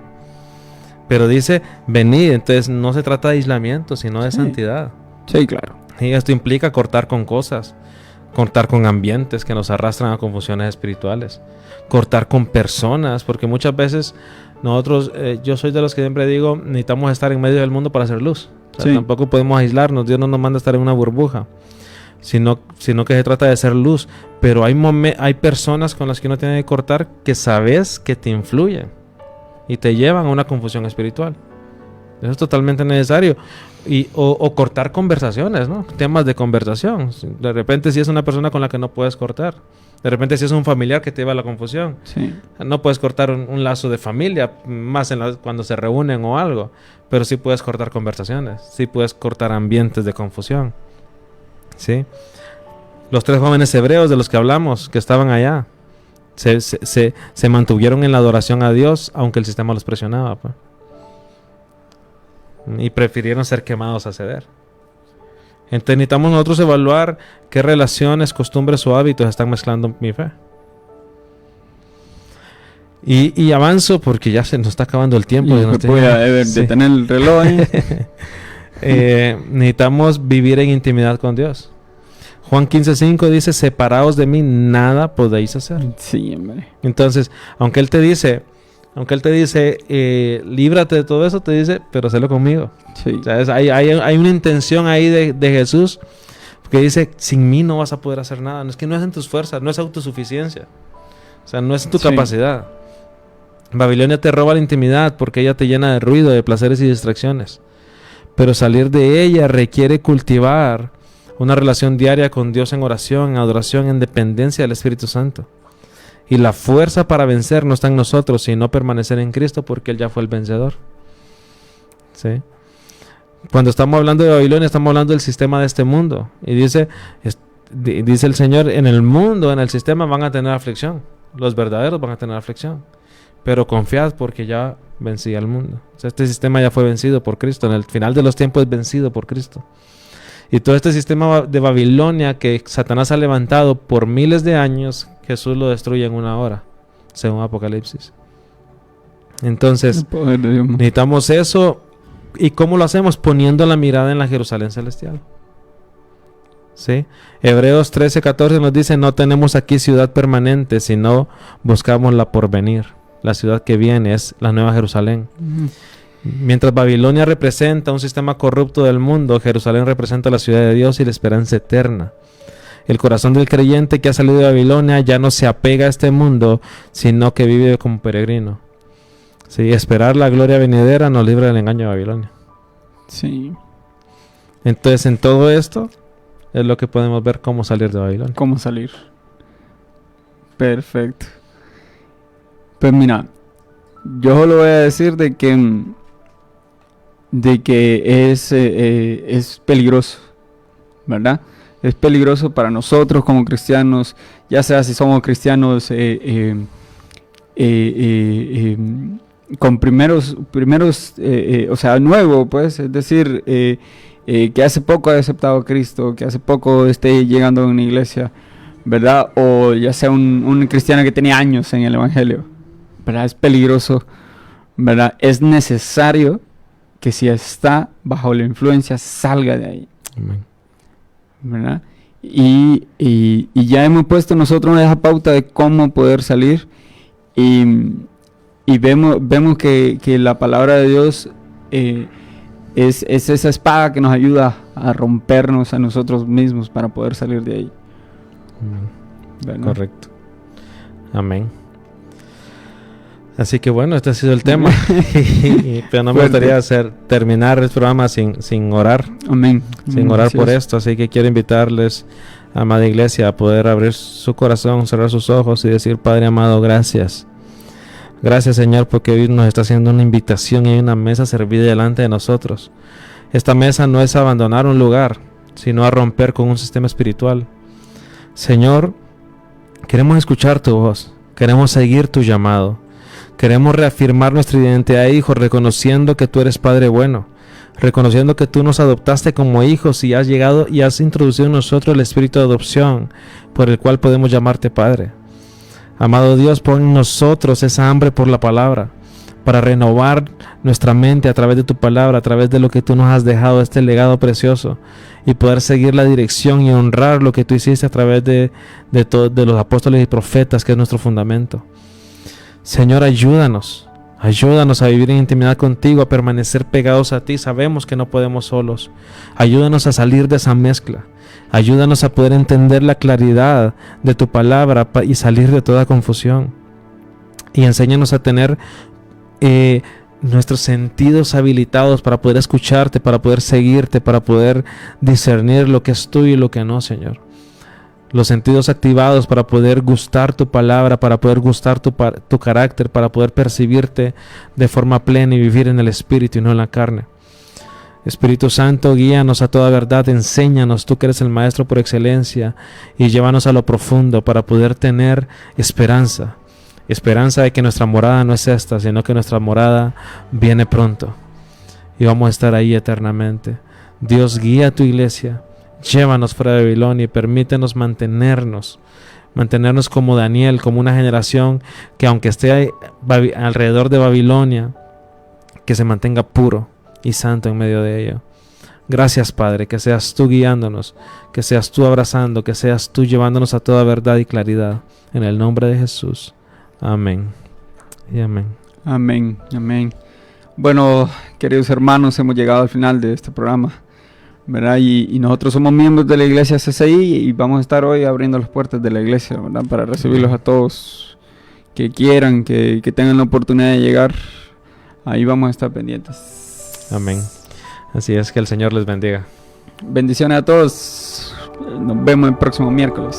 Pero dice, venid. Entonces no se trata de aislamiento, sino de santidad. Sí, claro. Y esto implica cortar con cosas, cortar con ambientes que nos arrastran a confusiones espirituales, cortar con personas, porque muchas veces nosotros, yo soy de los que siempre digo, necesitamos estar en medio del mundo para hacer luz. O sea, tampoco podemos aislarnos, Dios no nos manda a estar en una burbuja. sino que se trata de ser luz. Pero hay personas con las que uno tiene que cortar que sabes que te influyen y te llevan a una confusión espiritual. Eso es totalmente necesario. O cortar conversaciones, ¿no? Temas de conversación. De repente, si es una persona con la que no puedes cortar. De repente, si es un familiar que te lleva a la confusión. Sí. No puedes cortar un lazo de familia, más cuando se reúnen o algo. Pero sí puedes cortar conversaciones. Sí puedes cortar ambientes de confusión. ¿Sí? Los 3 jóvenes hebreos de los que hablamos, que estaban allá, se mantuvieron en la adoración a Dios, aunque el sistema los presionaba, pues. Y prefirieron ser quemados a ceder. Entonces necesitamos nosotros evaluar qué relaciones, costumbres o hábitos están mezclando mi fe. Y avanzo porque ya se nos está acabando el tiempo. Voy a detener el reloj. Necesitamos vivir en intimidad con Dios. Juan 15:5 dice: separaos de mí, nada podéis hacer. Sí, hombre. Entonces, aunque Él te dice, líbrate de todo eso, te dice, pero hazlo conmigo. Sí. ¿Sabes? Hay una intención ahí de Jesús que dice: sin mí no vas a poder hacer nada. No es que no es en tus fuerzas, no es autosuficiencia. O sea, no es en tu capacidad. Babilonia te roba la intimidad porque ella te llena de ruido, de placeres y distracciones. Pero salir de ella requiere cultivar una relación diaria con Dios en oración, en adoración, en dependencia del Espíritu Santo. Y la fuerza para vencer no está en nosotros, sino permanecer en Cristo, porque Él ya fue el vencedor. ¿Sí? Cuando estamos hablando de Babilonia, estamos hablando del sistema de este mundo. Y dice el Señor: en el mundo, en el sistema van a tener aflicción. Los verdaderos van a tener aflicción. Pero confiad, porque ya vencí al mundo. O sea, este sistema ya fue vencido por Cristo. En el final de los tiempos es vencido por Cristo. Y todo este sistema de Babilonia que Satanás ha levantado por miles de años, Jesús lo destruye en 1 hora, según Apocalipsis. Entonces, necesitamos eso. ¿Y cómo lo hacemos? Poniendo la mirada en la Jerusalén celestial. ¿Sí? Hebreos 13:14 nos dice: no tenemos aquí ciudad permanente, sino buscamos la porvenir. La ciudad que viene es la Nueva Jerusalén. Mientras Babilonia representa un sistema corrupto del mundo, Jerusalén representa la ciudad de Dios y la esperanza eterna. El corazón del creyente que ha salido de Babilonia ya no se apega a este mundo, sino que vive como peregrino. Sí, esperar la gloria venidera nos libra del engaño de Babilonia. Sí. Entonces, en todo esto es lo que podemos ver cómo salir de Babilonia. Cómo salir. Perfecto. Pues mira, yo solo voy a decir de que es peligroso, ¿verdad? Es peligroso para nosotros como cristianos, ya sea si somos cristianos con primeros, o sea, nuevo, pues, es decir, que hace poco ha aceptado a Cristo, que hace poco esté llegando a una iglesia, ¿verdad? O ya sea un cristiano que tenía años en el Evangelio, ¿verdad? Es peligroso, ¿verdad? Es necesario que si está bajo la influencia salga de ahí. Amén. ¿Verdad? Y ya hemos puesto nosotros esa pauta de cómo poder salir y vemos que la palabra de Dios es esa espada que nos ayuda a rompernos a nosotros mismos para poder salir de ahí. ¿Verdad? Correcto. Amén. Así que bueno, este ha sido el tema. Pero no me gustaría terminar el programa sin orar. Amén. Sin orar por esto. Así que quiero invitarles, amada iglesia, a poder abrir su corazón, cerrar sus ojos y decir: Padre amado, gracias. Gracias, Señor, porque hoy nos está haciendo una invitación y hay una mesa servida delante de nosotros. Esta mesa no es abandonar un lugar, sino a romper con un sistema espiritual. Señor, queremos escuchar tu voz. Queremos seguir tu llamado. Queremos reafirmar nuestra identidad de hijos, reconociendo que tú eres Padre bueno, reconociendo que tú nos adoptaste como hijos y has llegado y has introducido en nosotros el espíritu de adopción, por el cual podemos llamarte Padre. Amado Dios, pon en nosotros esa hambre por la palabra, para renovar nuestra mente a través de tu palabra, a través de lo que tú nos has dejado, este legado precioso, y poder seguir la dirección y honrar lo que tú hiciste a través de los apóstoles y profetas, que es nuestro fundamento. Señor, ayúdanos a vivir en intimidad contigo, a permanecer pegados a ti. Sabemos que no podemos solos. Ayúdanos a salir de esa mezcla. Ayúdanos a poder entender la claridad de tu palabra y salir de toda confusión. Y enséñanos a tener nuestros sentidos habilitados para poder escucharte, para poder seguirte, para poder discernir lo que es tuyo y lo que no, Señor. Los sentidos activados para poder gustar tu palabra, para poder gustar tu carácter, para poder percibirte de forma plena y vivir en el Espíritu y no en la carne. Espíritu Santo, guíanos a toda verdad, enséñanos, tú que eres el Maestro por excelencia, y llévanos a lo profundo para poder tener esperanza. Esperanza de que nuestra morada no es esta, sino que nuestra morada viene pronto y vamos a estar ahí eternamente. Dios, guía a tu iglesia, llévanos fuera de Babilonia y permítenos mantenernos como Daniel, como una generación que aunque esté alrededor de Babilonia, que se mantenga puro y santo en medio de ello. Gracias, Padre, que seas tú guiándonos, que seas tú abrazando, que seas tú llevándonos a toda verdad y claridad. En el nombre de Jesús. Amén y amén. Amén, amén. Bueno, queridos hermanos, hemos llegado al final de este programa, ¿verdad? Y nosotros somos miembros de la iglesia CCI y vamos a estar hoy abriendo las puertas de la iglesia, ¿verdad? Para recibirlos a todos que quieran, que tengan la oportunidad de llegar. Ahí vamos a estar pendientes. Amén. Así es, que el Señor les bendiga. Bendiciones a todos. Nos vemos el próximo miércoles.